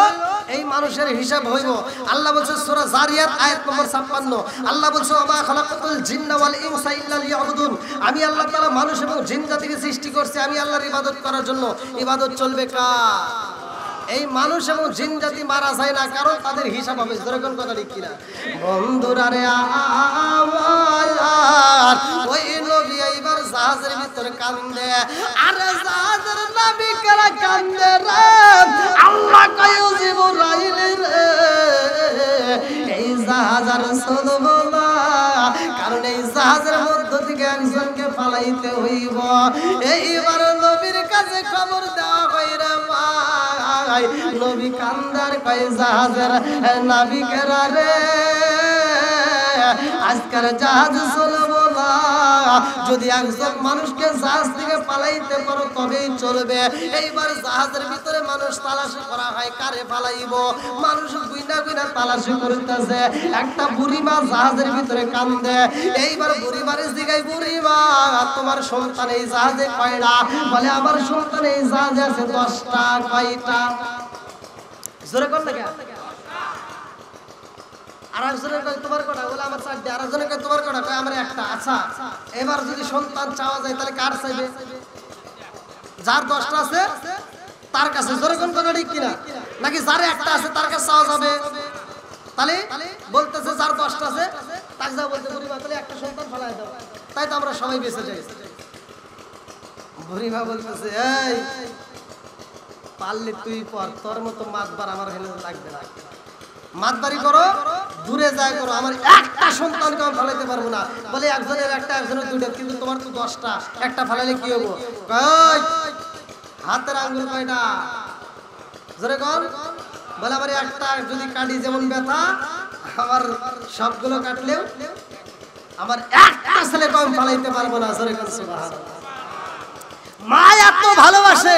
এই মানুষের হিসাব হইব। আল্লাহ বলছে সূরা জারিয়াত আয়াত নম্বর 56, আল্লাহ বলছে ওয়া খালাকাতুল জিন্না ওয়াল ইনসা ইল্লা লিয়াবুদুন, আমি আল্লাহ তাআলা মানুষ এবং জিন জাতিকে সৃষ্টি করছি আমি আল্লাহর ইবাদত করার জন্য। ইবাদত চলবে কার? এই মানুষ এবং জিন জাতি মারা যায় না, কারণ তাদের হিসাব হবে। যেরকম কথা ঠিক কিনা? বন্ধুরা রে আমার ওই নবী এইবার জাহাজের ভিতরে কান্দে, আরে জাহাজের নবী কেরা কান্দে রে? আল্লাহ কয় জিবরাইল রে, এই জাহাজ আর চলবো না, কারণ এই জাহাজের মধ্য থেকে একজনকে পালাইতে হইব। এইবার নবীর কাছে খবর দেওয়া হইরে ভাই, নবী কান্দার কয় জাহাজের নাবিকেরা রে, আজকের জাহাজ চলবো না। যদি একজন মানুষকে জাহাজ থেকে পালাইতে পারো তবেই চলবে। এইবার জাহাজের ভিতরে মানুষ তালাশি করা হয়, কারে পালাইব? মানুষ গুইনা গুইনা তালাশি করতেছে। একটা বুড়িমা জাহাজের ভিতরে কান্দে। এইবার বুড়িমারে জিগাই, বুড়িমা তোমার সন্তান এই জাহাজে কয়টা? বলে আমার সন্তান এই জাহাজে আছে 10টা। কয়টা? জোরে কর না কে? আর একজনের কয় তোমার কটা? বলে আমার 4টা। আর একজনের কয় তোমার কটা? কয় আমার 1টা। আচ্ছা, এবার যদি সন্তান চাওয়া যায় তাহলে কার চাইবে? যার 10টা আছে তার কাছে। জোরে কোন কথা ঠিক কিনা? নাকি যার 1টা আছে তার কাছে চাওয়া যাবে? তাহলে বলতেছে যার 10টা আছে তাকে যা বলতে, বুড়িমা তাহলে একটা সন্তান ফেলায় দাও, তাই তো আমরা সবাই বেঁচে যাই। বুড়িমা বলতেছে এই পারলে তুই পর, তোর মতো মাতবার আমার হেলে লাগবে না। মাতবারি করো, দূরে যায় করো, আমার একটা সন্তানকে আমি ফেলাইতে পারবো না। বলে একজনের 1টা, একজনের 2টা, কিন্তু তোমার তো 10টা, একটা ফেলাইলে কি হবো? হাতের আঙ্গুল কয়টা? জোরে কর। বলে আমার 1টা যদি কাটি যেমন ব্যথা, আমার সবগুলো কাটলেও আমার 1টা ছেলেকে আমি ফেলাইতে পারবো না। জোরে কর সুবহানাল্লাহ। মা এত ভালোবাসে।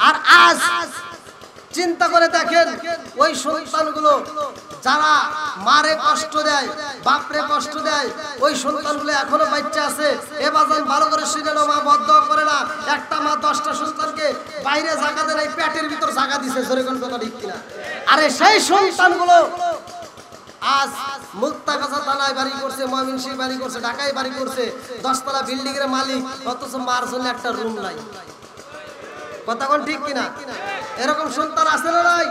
আর আজ চিন্তা করে দেখেন, ওই সন্তানগুলো যারা মারে কষ্ট দেয়, বাপরে কষ্ট দেয়, ওই সন্তানগুলো এখনো বাচ্চা আছে। এ বাজান ভালো করে শুনে নাও, মা বদদোয়া করে না। একটা মা 10টা সন্তানকে বাইরে জায়গা দেয়, এই পেটের ভিতর জায়গা দিছে। জোরে কোন কথা ঠিক কিনা? আরে সেই সন্তানগুলো আজ মুক্তাগাছা থানায় বাড়ি করছে, ময়মনসিংহ বাড়ি করছে, ঢাকায় বাড়ি করছে, 10 তলা বিল্ডিং এর মালিক, অথচ মার জন্য একটা রুম নাই। কথা কোন ঠিক কিনা? এরকম সন্তান আছে না নাই?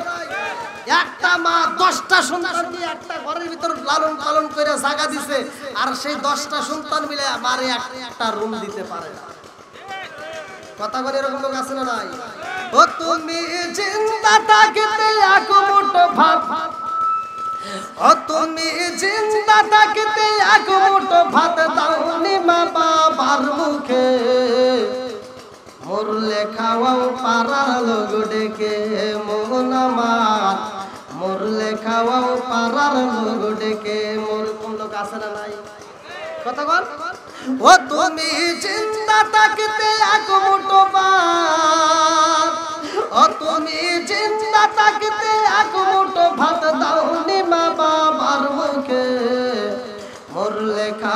একটা মা 10টা সন্তান দিয়ে একটা ঘরের ভিতর লালন পালন করে জায়গা দিছে, আর সেই 10টা সন্তান মিলে মারে একটা রুম দিতে পারে না। কথা বলে এরকম লোক আছে না নাই? ও তুমি জিন্দা থাকতে এক মুঠো ভাত, ও তুমি জিন্দা থাকতে এক মুঠো ভাত দাওনি মা বাবার মুখে, মরলে খাওয়াও পাড়ার লোক ডেকে মোহন আমার, মরলে খাওয়াও পাড়ার লোক ডেকে। মোর কোন লোক আছে না নাই? কথা বল। ও তুমি জিন্দা থাকতে এক মুঠো ভাত, ও তুমি জিন্দা থাকতে এক মুঠো ভাত দাওনি মা বাবার মুখে,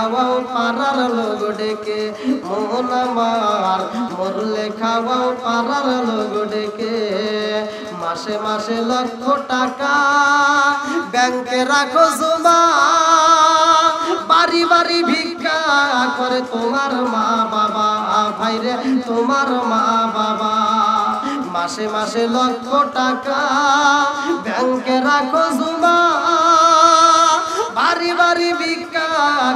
খাওয়াও পাড়ার লোক ডেকে, মন আমার মরলে খাওয়াও পাড়ার লোক ডেকে। মাসে মাসে লক্ষ টাকা ব্যাংকে রাখো জমা, বাড়ি বাড়ি ভিক্ষা করে তোমার মা বাবা, ভাইরে তোমার মা বাবা। মাসে মাসে লক্ষ টাকা ব্যাংকে রাখো জমা, বাড়ি বাড়ি ভিক্ষা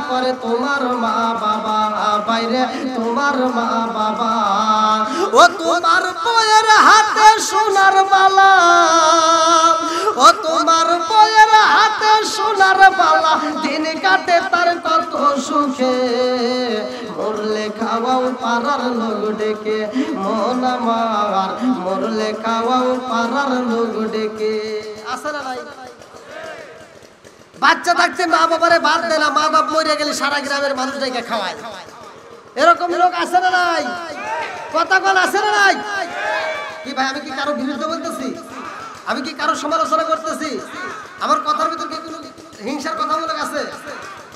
করে তোমার মা বাবা, বাইরে তোমার মা বাবা। ও তোমার বউয়ের হাতে সোনার মালা, ও তোমার বউয়ের হাতে সোনার মালা, দিন কাটে তার কত সুখে। মরলে খাওয়াও পাড়ার লোক ডেকে, মন আমার মরলে খাওয়াও পাড়ার লোক ডেকে। আছে না নাই? বাচ্চা থাকতে মা বাবারে ভাত দেয় না, মা বাপ মরে গেলে সারা গ্রামের মানুষটাকে খাওয়ায়। এরকম লোক আছে না নাই? কথা বল আছে না নাই? কি ভাই আমি কি কারো বিরুদ্ধে বলতেছি? আমি কি কারো সমালোচনা করতেছি? আমার কথার ভিতর কি কোনো হিংসার কথা মনে আছে?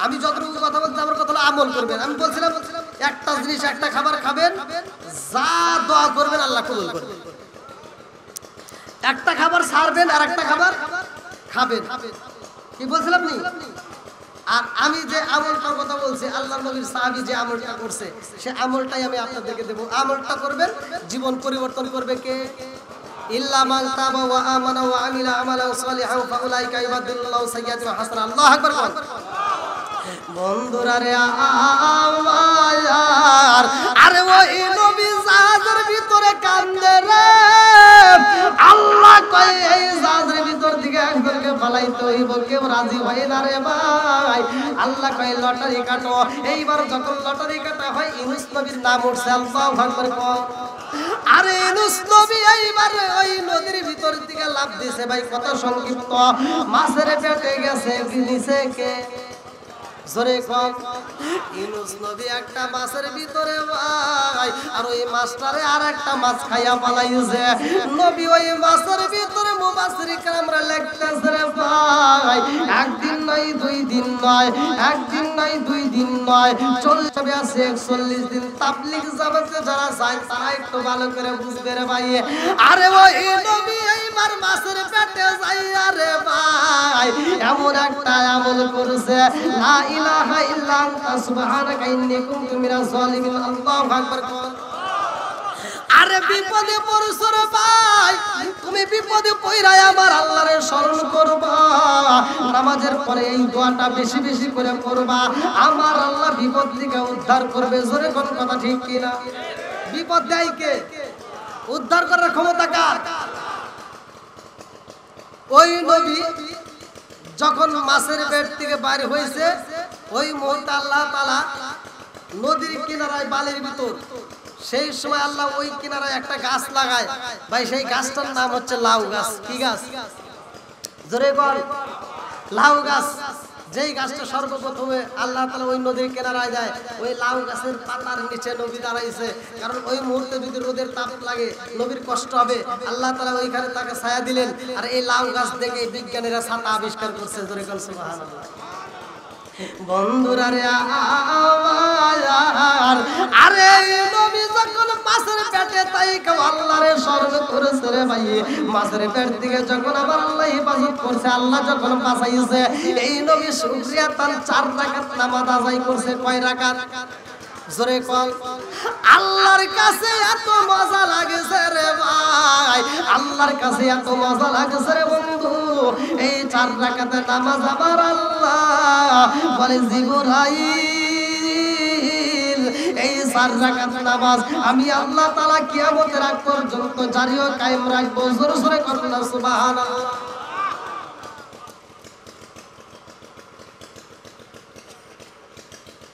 আমি যতটুকু কথা বলতে আমার কথা হলো আমল করবেন। আমি বলছিলাম একটা জিনিস, একটা খাবার খাবেন, যা দোয়া করবেন আল্লাহ কবুল করবেন। একটা খাবার ছাড়বেন আর একটা খাবার খাবেন। কি বলছিলাম নি? আর আমি যে আমলটার কথা বলছি, আল্লাহর নবীর সাহাবী যে আমলটা করছে, সে আমলটাই আমি আপনাদেরকে দেব। আমলটা করবেন, জীবন পরিবর্তন করবে কে? ইল্লা মান তাবা ওয়া আমানা ওয়া আমিলা আমালান সালিহান ফাউলাইকা ইউবাদদিলুল্লাহু সাইয়্যাতিহিম হাসানাত। আল্লাহু আকবার। বন্ধুরা রে আমার, আরে ওই নবী জাহাজের ভিতরে কান্দে রে, আল্লাহ কয় এই জাহাজের ভিতর থেকে একজনকে ফালাইতে হইব, কেউ রাজি হয় না রে ভাই। আল্লাহ কয় লটারি কাটো। এইবার যখন লটারি কাটা হয়, ইউনূস নবীর নাম উঠছে। আল্লাহু আকবার। আরে ইউনূস নবী এইবার ওই নদীর ভিতর থেকে লাফ দিয়েছে। ভাই কত সংক্ষিপ্ত, মাছের পেটে গেছে, নিচে কে? জোরে কম। ইউনূস নবী একটা মাছের ভিতরে ভাই, আর ওই মাছটারে আর একটা মাছ খাইয়া পালাইছে। নবী ওই মাছের ভিতরে মুফাসসির کرامরা লিখতেছে রে ভাই, একদিন নয় দুই দিন নয়, একদিন নয় দুই দিন নয়, 40 দিন। তাবলীগ জামাতে যারা যায় তারা একটু ভালো করে বুঝবে রে ভাই। আরে ওই নবী এইবার মাছের পেটে যাইয়া রে ভাই এমন একটা আমল করেছে, লা ইলাহা ইল্লা আনতা সুবহানাকা ইন্নী কুনতু মিনাজ জালিমিন। আল্লাহু আকবার। আরে বিপদে পড়ছো রে ভাই, তুমি বিপদে পড়া আমার আল্লাহরে স্মরণ করবা, নামাজের পরে এই দোয়াটা বেশি বেশি করে করবা, আমার আল্লাহ বিপদ থেকে উদ্ধার করবে। জোরে কোন কথা ঠিক কি না? বিপদ দেয় কে? উদ্ধার করার ক্ষমতা কার? ওই নবী যখন মাছের পেট থেকে বাইরে হয়েছে, ওই মুহূর্তে আল্লাহ তাআলা নদীর কিনারায় বালির ভিতর, সেই সময় আল্লাহ ওই কিনারায় একটা গাছ লাগায়। ভাই সেই গাছটার নাম হচ্ছে লাউ গাছ। কি গাছ? জোরে বল। লাউ গাছ। যেই গাছটা সর্বপ্রথমে আল্লাহ তাআলা ওই নদীর কিনারায় দেয়, ওই লাউ গাছের পাতার নিচে নবী দাঁড়াইছে। কারণ ওই মুহূর্তে যদি রোদের তাপ লাগে নবীর কষ্ট হবে, আল্লাহ তাআলা ওইখানে তাকে ছায়া দিলেন। আর এই লাউ গাছ দেখে বিজ্ঞানীরা ছাতা আবিষ্কার করছে। জোরে বল সুবহানাল্লাহ। বন্ধুরা রে আমার, আরে নবী যখন মাছের পেটে তাই আল্লাহরে স্মরণ করেছে রে ভাই, মাছের পেট থেকে যখন আমার আল্লাহ হেফাজত করছে, আল্লাহ যখন বাঁচাইছে, এই নবী শুকরিয়া তার 4 রাকাত নামাজ আদায় করছে। কয় রাকাত? জোরে কল। আল্লাহর কাছে এত মজা লাগেছে রে ভাই, আল্লাহর কাছে এত মজা লাগেছে রে বন্ধু, এই 4 রাকাতের নামাজ আমার আল্লাহ বলে জিবরাইল, এই 4 রাকাত নামাজ আমি আল্লাহ তাআলা কিয়ামতের আগ পর্যন্ত জারি ও কায়েম রাখবো। জোরে জোরে করুন সুবহানাল্লাহ।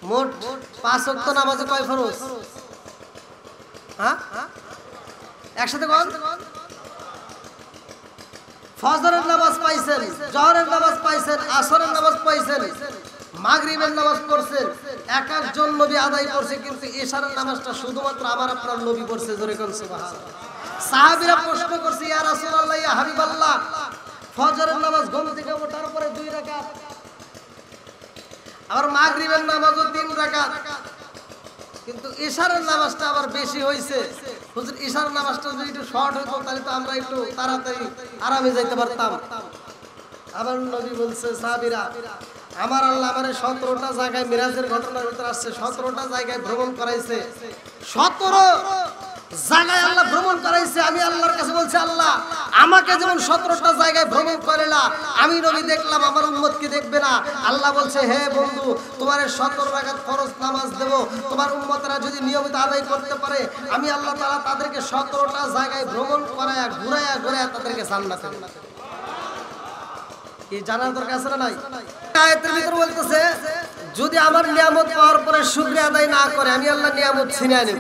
মোট 5 ওয়াক্ত নামাজে কয় ফরজ? হ্যাঁ একসাথে কোন? ফজরের নামাজ পাইছেন, জোহরের নামাজ পাইছেন, আসরের নামাজ পাইছেন, মাগরিবের নামাজ পড়ছেন। এক একজন নবী আদায় করছে, কিন্তু ইশারের নামাজটা শুধুমাত্র আমার আপনার নবী পড়ছে। জোরে কোন সুবহানাল্লাহ। সাহাবীরা প্রশ্ন করছে, ইয়া রাসূলুল্লাহ, ইয়া হাবিবাল্লাহ, ফজরের নামাজ ঘুম থেকে ওঠার পরে 2 রাকাত, আবার মাগরিবের নামাজও 3 রাকাত, কিন্তু ইশারের নামাজটা আবার বেশি হইছে। হুজুর ইশারের নামাজটা যদি একটু শর্ট হতো তাহলে তো আমরা একটু তাড়াতাড়ি আরামে যাইতে পারতাম। আমার নবী বলছে, সাহাবীরা, আমার আল্লাহ আমারে 17টা জায়গায় মিরাজের ঘটনার ভিতর আসছে, 17টা জায়গায় ভ্রমণ করাইছে। 17 জায়গায় আল্লাহ ভ্রমণ করাইছে। আমি আল্লাহর কাছে বলছি, আল্লাহ আমাকে যেমন 17টা জায়গায় ভ্রমণ করেলা, আমি নবী দেখলাম, আমার উম্মত কি দেখবে না? আল্লাহ বলছে, হে বন্ধু, তোমার 17 রাকাত ফরজ নামাজ দেব, তোমার উম্মতরা যদি নিয়মিত আদায় করতে পারে, আমি আল্লাহ তাআলা তাদেরকে 17টা জায়গায় ভ্রমণ করায়া ঘুরায়া তাদেরকে জান্নাতে দেব। কি জানার দরকার আছে না নাই? আয়াতের ভিতর বলতেছে, যদি আমার নিয়ামত পাওয়ার পরে শুকরিয়া আদায় না করে, আমি আল্লাহ নিয়ামত ছিনিয়ে নেব।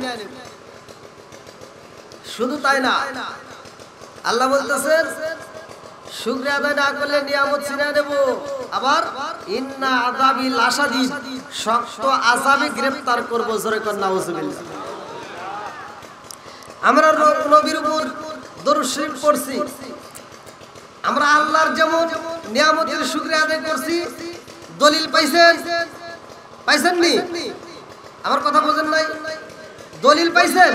শুধু তাই না, আল্লাহ বলতেছেন শুকরিয়া আদায় না করলে নিয়ামত ছিনিয়ে নেব। আবার ইন্না আযাবি লাশাদীদ, শক্ত আযাবে গ্রেফতার করব। জোরে কর নাউজুবিল্লাহ। আমরা নবীর উপর দরুদ শরীফ পড়ছি, আমরা আল্লাহর যেমন নিয়ামতের শুকরিয়া আদায় করছি। দলিল পাইছেন নি? আমার কথা বোঝেন নাই? দলিল পাইছেন?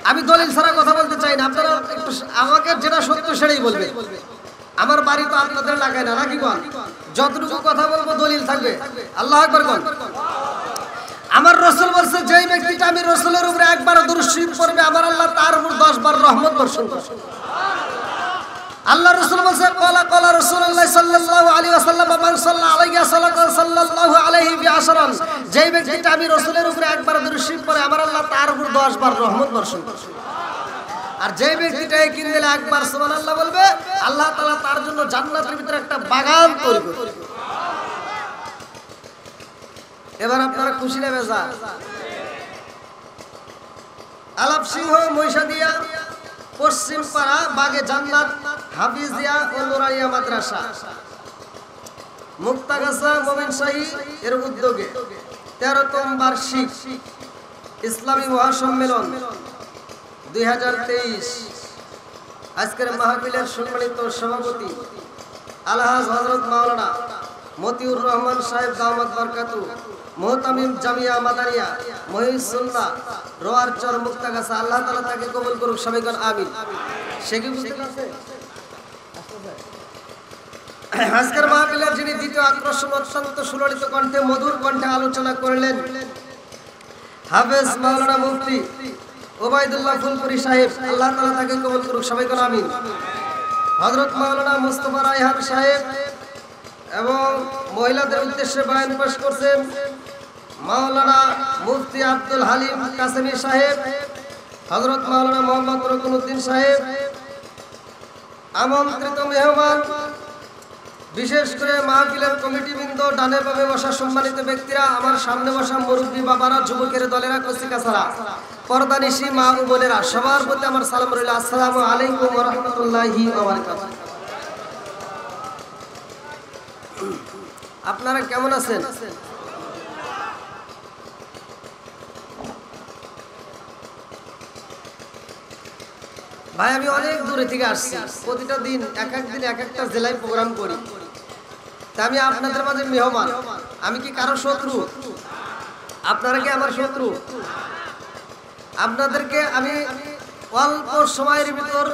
আমি দলিল ছাড়া কথা বলতে চাই না, আপনারা একটু আমাকে যেটা সত্য সেটাই বলবে। আমার বাড়ি তো আপনাদের লাগায় না, নাকি বল? যতটুকু কথা বলবো দলিল থাকবে। আল্লাহু আকবার বল। আমার রাসূল বলছে, যেই ব্যক্তিটা আমি রাসূলের উপরে একবার দরুদ শরীফ পড়বে, আমার আল্লাহ তার উপর 10 বার রহমত বর্ষণ করবে। আল্লাহ রাসূল বলেন, ক্বালা রাসূলুল্লাহ সাল্লাল্লাহু আলাইহি ওয়াসাল্লাম, মান সাল্লা আলাইহি সাল্লাল্লাহু আলাইহি বিআশরান, যেই ব্যক্তিটা আমি রাসূলের উপরে একবার দরুদ শরীফ পড়ে, আমার আল্লাহ তার উপর 10 বার রহমত বর্ষণ করবে। আর যেই ব্যক্তিটা একদিন দিলে একবার সুবহানাল্লাহ বলবে, আল্লাহ তাআলা তার জন্য জান্নাতের ভিতরে একটা বাগান তৈরি করবে। এবার আপনারা খুশি না বেজার? আলাপ সিংহ, মহিষাদিয়া, পশ্চিম পাড়া, বাগে জান্নাত, হাফিজিয়া ও নুরাইয়া মাদ্রাসা, মুক্তাগাছা, মোমিন শাহী এর উদ্যোগে 13তম বার্ষিক ইসলামী মহাসম্মেলন 2023। আজকের মাহফিলের সম্মানিত সভাপতি আলহাজ হযরত মাওলানা মতিউর রহমান সাহেব দামাত বরকাতু, মুহতামিম জামিয়া মাদানিয়া মহিউসুন্নাহ রোয়ারচর মুক্তাগাছা, আল্লাহ তাআলা তাকে কবুল করুক। সবাই বলেন আমিন। সে কি বুঝতে পারছে? আজকের মাহফিলের যিনি দ্বিতীয় আকর্ষণ, অত্যন্ত সুললিত কণ্ঠে, মধুর কণ্ঠে আলোচনা করলেন হাফেজ মাওলানা মুফতি ওবায়দুল্লাহ ফুলপুরি সাহেব, আল্লাহ তাআলা তাকে কবুল করুক। সবাই বলেন আমিন। হযরত মাওলানা মুস্তাফা রায়হান সাহেব এবং মহিলাদের উদ্দেশ্যে বয়ান পেশ করছেন মাওলানা মুফতি আব্দুল হালিম কাসেমি সাহেব, হযরত মাওলানা মোহাম্মদ রকুনউদ্দিন সাহেব। আমন্ত্রিত মেহমান, বিশেষ করে মাহফিলের কমিটিবৃন্দ, ডানে বামে বসা সম্মানিত ব্যক্তিরা, আমার সামনে বসা মুরব্বী বাবারা, যুবকের দলেরা, কচিকাছারা, পর্দানিশী মা ও বোনেরা, সবার প্রতি আমার সালাম রইল। আসসালামু আলাইকুম ওয়া রাহমাতুল্লাহি ওয়া বারাকাতুহু। আপনারা কেমন আছেন? ভাই, আমি অনেক দূরে থেকে আসছি, প্রতিটা দিন এক একটা জেলায় প্রোগ্রাম করি। তা আমি আপনাদের মাঝে মেহমান। আমি কি কারো শত্রু? আপনারা কি আমার শত্রু? আপনাদেরকে আমি অল্প সময়ের ভিতর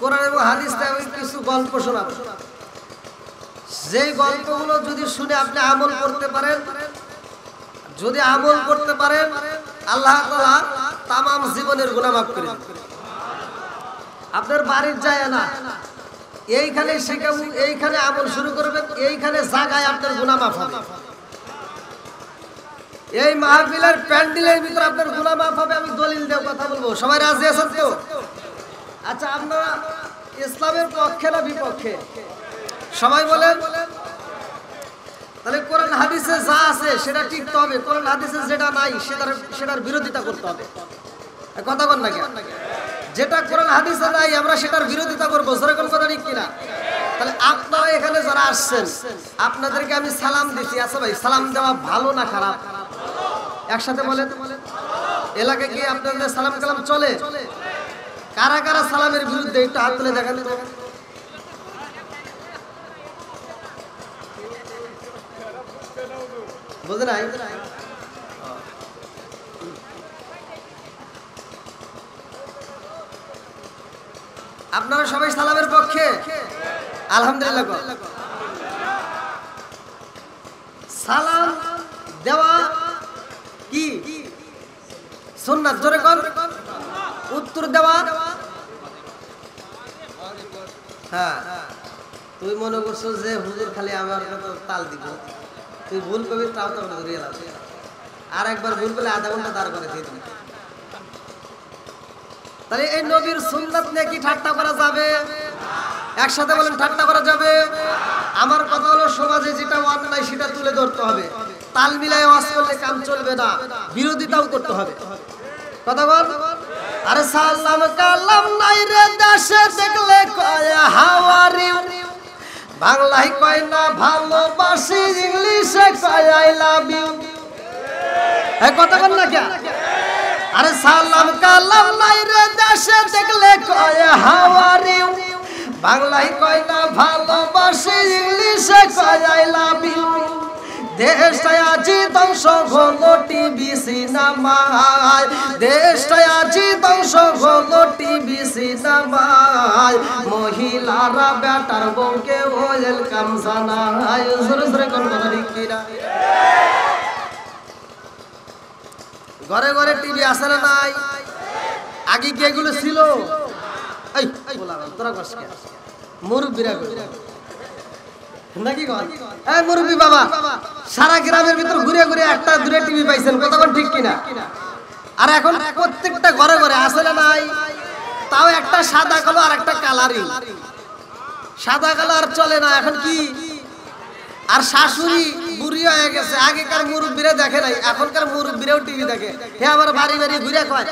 কোরআন এবং হাদিস থেকে কিছু গল্প শোনাবো। যেই গল্পগুলো যদি শুনে আপনি আমল করতে পারেন, যদি আমল করতে পারেন, আল্লাহ তাআলা তামাম জীবনের গুনাহ মাফ করে দেন। আপনার বাড়ির যায় না, এইখানে শিখাবো, এইখানে আমল শুরু করবেন, এইখানে জায়গায় আপনার গুনাহ মাফ হবে। এই মাহফিলের প্যান্ডেলের ভিতর আপনার গুনাহ মাফ হবে। আমি দলিল দিয়ে কথা বলবো, সবাই রাজি আছেন তো? আচ্ছা, আপনারা ইসলামের পক্ষে না বিপক্ষে? সবাই বলেন। তাহলে কোরআন হাদিসে যা আছে সেটা টিকতে হবে, কোরআন হাদিসে যেটা নাই সেটার বিরোধিতা করতে হবে। কথা বল না কেন? যেটা কোরআন হাদিসে নাই আমরা সেটার বিরোধিতা করবো। যেরকম কথা ঠিক কিনা? তাহলে আপনারা এখানে যারা আসছেন, আপনাদেরকে আমি সালাম দিচ্ছি। আচ্ছা ভাই, সালাম দেওয়া ভালো না খারাপ? একসাথে বলেন। এলাকায় কি আপনাদের সালাম কালাম চলে? কারা কারা সালামের বিরুদ্ধে একটু হাত তুলে দেখান তো। বুঝে নাই? আপনারা সবাই সালামের পক্ষে? আলহামদুলিল্লাহ। সালাম দেওয়া কি সুন্নাত? জোরে কোন? উত্তর দেওয়া? হ্যাঁ, তুই মনে করছো যে হুজুর খালি আমার তাল দিব, তুই ভুল করবি তাও তো ধরিয়ে লাভ, আর একবার ভুল করলে আধা ঘন্টা দাঁড় করে দিয়ে দিবি। তাহলে এই নবীর সুন্নাত নিয়ে কি ঠাট্টা করা যাবে? একসাথে বলেন, ঠাট্টা করা যাবে? আমার কথা হলো, সমাজে যেটা অন্যায় সেটা তুলে ধরতে হবে। তাল মিলাই ওয়াজ করলে কাম চলবে না, বিরোধিতাও করতে হবে। কথা বল। আরে সালাম কালাম নাই রে দেশে, দেখলে কয় হাওয়ারি, বাংলায় কয় না ভালোবাসি, ইংলিশে কয় আই লাভ ইউ। এই কথা বল না কেন? আরে সালাম কালাম নাই রে দেশে, দেখলে কয় হাওয়ারি, বাংলায় কয় না ভালোবাসি, ইংলিশে কয় আই লাভ ইউ। দেশটায় আজি ধ্বংস হলো টিভি সিনেমায়, দেশটায় আজি ধ্বংস হলো টিভি সিনেমায়, মহিলারা বেটার বউকে ওয়েলকাম জানায়। জোরে জোরে কোন কথা ঠিক কিনা? ঘরে ঘরে টিভি আছে না নাই? আগে কি এগুলো ছিল? এই তোরা কষ্ট মুরব্বীরা নাকি গো? এই মুরব্বী বাবা, সারা গ্রামের ভিতর ঘুরে ঘুরে একটা দূরে টিভি পাইছেন, কতক্ষণ ঠিক কিনা? আর এখন প্রত্যেকটা ঘরে ঘরে আছে না নাই? তাও একটা সাদা কালো আর একটা কালারিং। সাদা কালো আর চলে না, এখন কি? আর শাশুড়ি বুড়ি হয়ে গেছে, আগেকার মুরব্বীরা দেখে নাই, এখনকার মুরব্বীরাও টিভি দেখে। হে আমার বাড়ি বাড়ি ঘুরে কয়,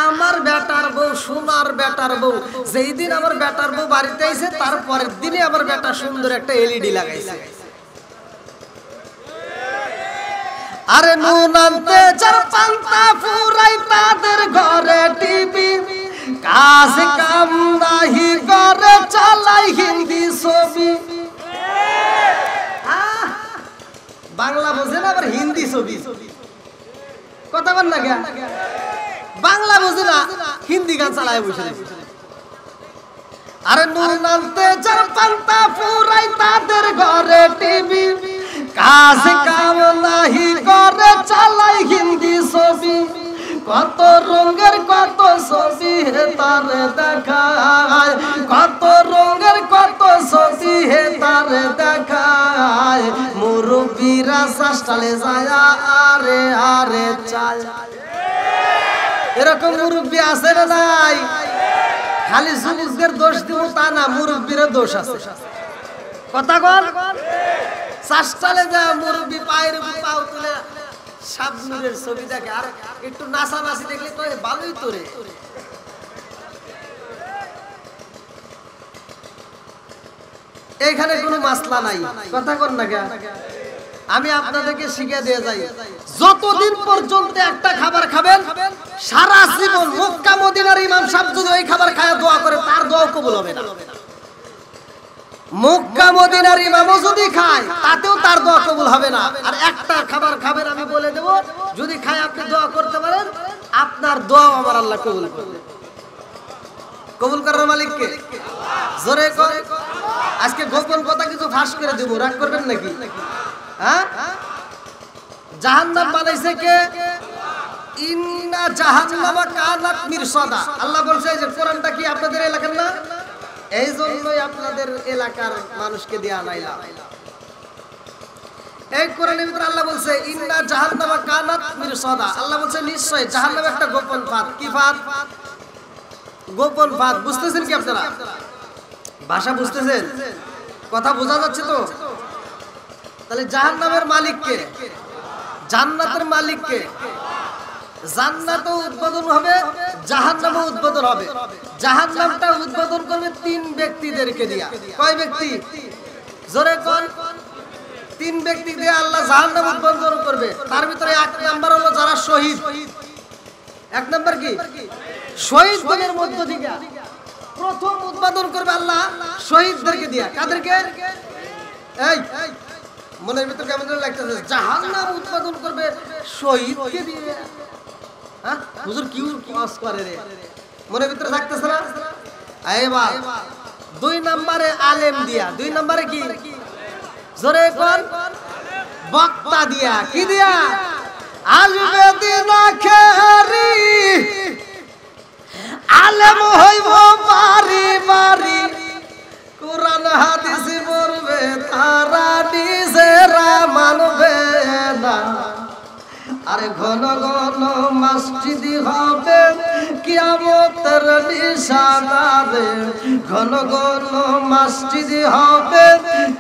আমার বেটার বউ, সোনার বেটার বউ, যেই দিন আমার বেটার বউ বাড়িতে আইছে তারপরের দিনে আমার বেটা সুন্দর একটা এলইডি লাগাইছে। আরে নুন আনতে যার পান্তা ফুরাই, তাদের ঘরে টিভি, কাজ কাম নাহি করে, চালাই হিন্দি ছবি। বাংলা বোঝে না, আবার হিন্দি ছবি। কথা বল না কেন? বাংলা বোঝে না, হিন্দি গান চালায় বসে। আরে নুন আনতে যার পান্তা ফুরাই, তাদের ঘরে টিভি, কাজ কাম নাহি করে, চালাই হিন্দি ছবি। কত রঙের কত ছবি হে তারে দেখায়, কত রঙের কত ছবি হে তারে দেখায়, মুরব্বীরা শাস্তালে যায় আরে আরে চায়। এরকম মুরব্বী আছে না নাই? খালি যুবকদের দোষ দিব তা না, মুরব্বীর দোষ আছে। কথা বল। শাস্তালে যায় মুরব্বী পায়ের উপর পাও তুলে শাবনুরের ছবি দেখে, আর একটু নাচানাচি দেখলে তো ভালোই তোরে। এখানে কোনো মাসলা নাই। কথা কর না কেন? আমি আপনাদেরকে শিখিয়ে দিয়ে যাই, যতদিন পর্যন্ত একটা খাবার খাবেন, সারা জীবন মক্কা মদিনার ইমাম সাহেব যদি ওই খাবার খায় দোয়া করে, তার দোয়া কবুল হবে না। মক্কা মদিনার ইমামও যদি খায়, তাতেও তার দোয়া কবুল হবে না। আর একটা খাবার খাবেন, আমি বলে দেব, যদি খায় আপনি দোয়া করতে পারেন, আপনার দোয়া আমার আল্লাহ কবুল করবে। কবুল করার মালিক কে? জোরে কর। আজকে গোপন কথা কিছু ফাঁস করে দেব, রাগ করবেন নাকি? হ্যাঁ, জাহান্নাম বানাইছে কে? ইন্না জাহান্নামা কানাত মিরসাদা। আল্লাহ বলছে যে কোরআনটা কি আপনাদের এলাকার না? এই জন্যই আপনাদের এলাকার মানুষকে দেয়া নাইলাম। এই কোরআনের ভিতরে আল্লাহ বলছে ইন্না জাহান্নামা কানাত মিরসাদা। আল্লাহ বলছে নিশ্চয় জাহান্নাম একটা গোপন ফাঁদ। কি ফাঁদ? গোপন ফাঁদ। বুঝতেছেন কি আপনারা? ভাষা বুঝতেছেন? কথা বোঝা যাচ্ছে তো? তাহলে জাহান্নামের মালিক কে? জান্নাতের মালিক কে? জান্নাতও উদ্বোধন হবে, জাহান্নামও উদ্বোধন হবে। জাহান্নামটা উদ্বোধন করবে তিন ব্যক্তিদেরকে দিয়া। কয় ব্যক্তি? জোরে কোন? তিন ব্যক্তি দিয়ে আল্লাহ জাহান্নাম উদ্বোধন করবে। তার ভিতরে এক নাম্বার হলো যারা শহীদ। এক নাম্বার কি? শহীদদের মধ্য থেকে প্রথম উদ্বোধন করবে আল্লাহ শহীদদেরকে দিয়া। কাদেরকে? এই মনের ভিতর কেমন লাগতেছে জাহান্নাম উৎপাদন করবে শহীদকে দিয়ে। হ্যাঁ হুজুর কি ওয়াজ করে রে, মনের ভিতরে থাকতেছে না? এবার 2 নম্বরে আলেম দিয়া, 2 নম্বরে কি জোরে কোন বক্তা দিয়া, কি দিয়া? আসবে দিন আখেরি আলেম হইব বাড়ি বাড়ি, কোরআন হাদিস পড়বে তারা নিজেরা মানবে না। আরে ঘন ঘন মসজিদি হবে কিয়ামতের নিশানা রে, ঘন ঘন মসজিদি হবে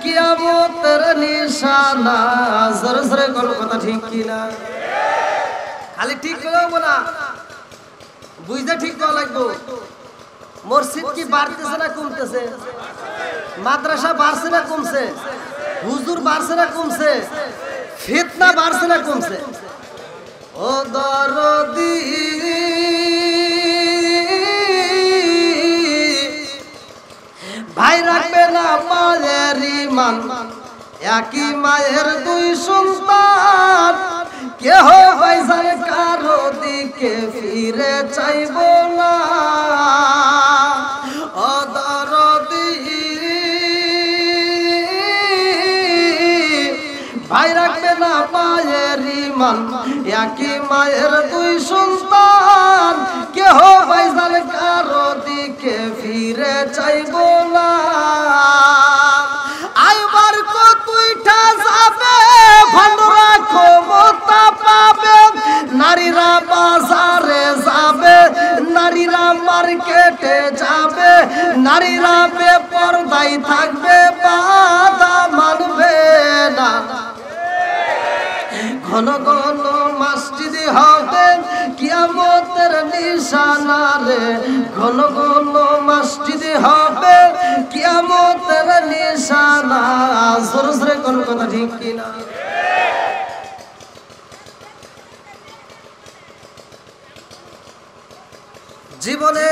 কিয়ামতের নিশানা। জোরে জোরে কোন কথা ঠিক কিনা? খালি ঠিক করবো না, বুঝতে ঠিক করা লাগবো। মসজিদ কি বাড়তেছে না কমতেছে? মাদ্রাসা বাড়ছে না কমছে? হুজুর বাড়ছে না কমছে? ফিতনা বাড়ছে না কমছে? ও দরদি ভাই রাখবে না মায়ের ইমান, একই মায়ের 2 সন্তান, কেহ পয়সার কারো দিকে ফিরে চাইব না। ও দরদি ভাই রাখবে না মায়ের ইমান, একই মায়ের 2 সন্তান, কেহ পয়সার কারো দিকে ফিরে চাইব না। আইবার কতইটা যাবে ভালোরা ক্ষমতা পাবে, নারীরা বাজারে যাবে, নারীরা মার্কেটে যাবে, নারীরা বেপরদাই থাকবে, বাধা মানবে না। ঘন ঘন মসজিদে হবে কিয়ামতের নিশানা রে, ঘন ঘন মসজিদে হবে কিয়ামতের নিশানা। জোরে জোরে কোন কথা ঠিক কিনা? জীবনে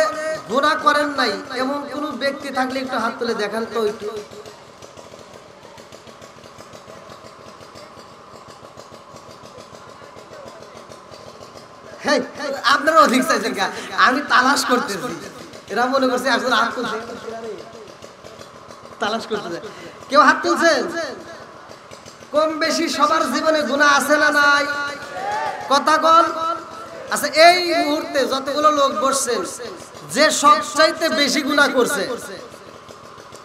গুনাহ করেন নাই এমন কোন ব্যক্তি থাকলে একটু হাত তুলে দেখান তো। একটু আপনারা অধিক চাইছেন, আমি তালাশ করতেছি। এরা মনে করছে এখন হাত তুলছে, তালাশ করতেছে। কেউ হাত তুলছেন? কম বেশি সবার জীবনে গুনাহ আছে না নাই? কথা বল। আচ্ছা এই মুহূর্তে যতগুলো লোক বসছেন, যে সবচাইতে বেশি গুনাহ করছে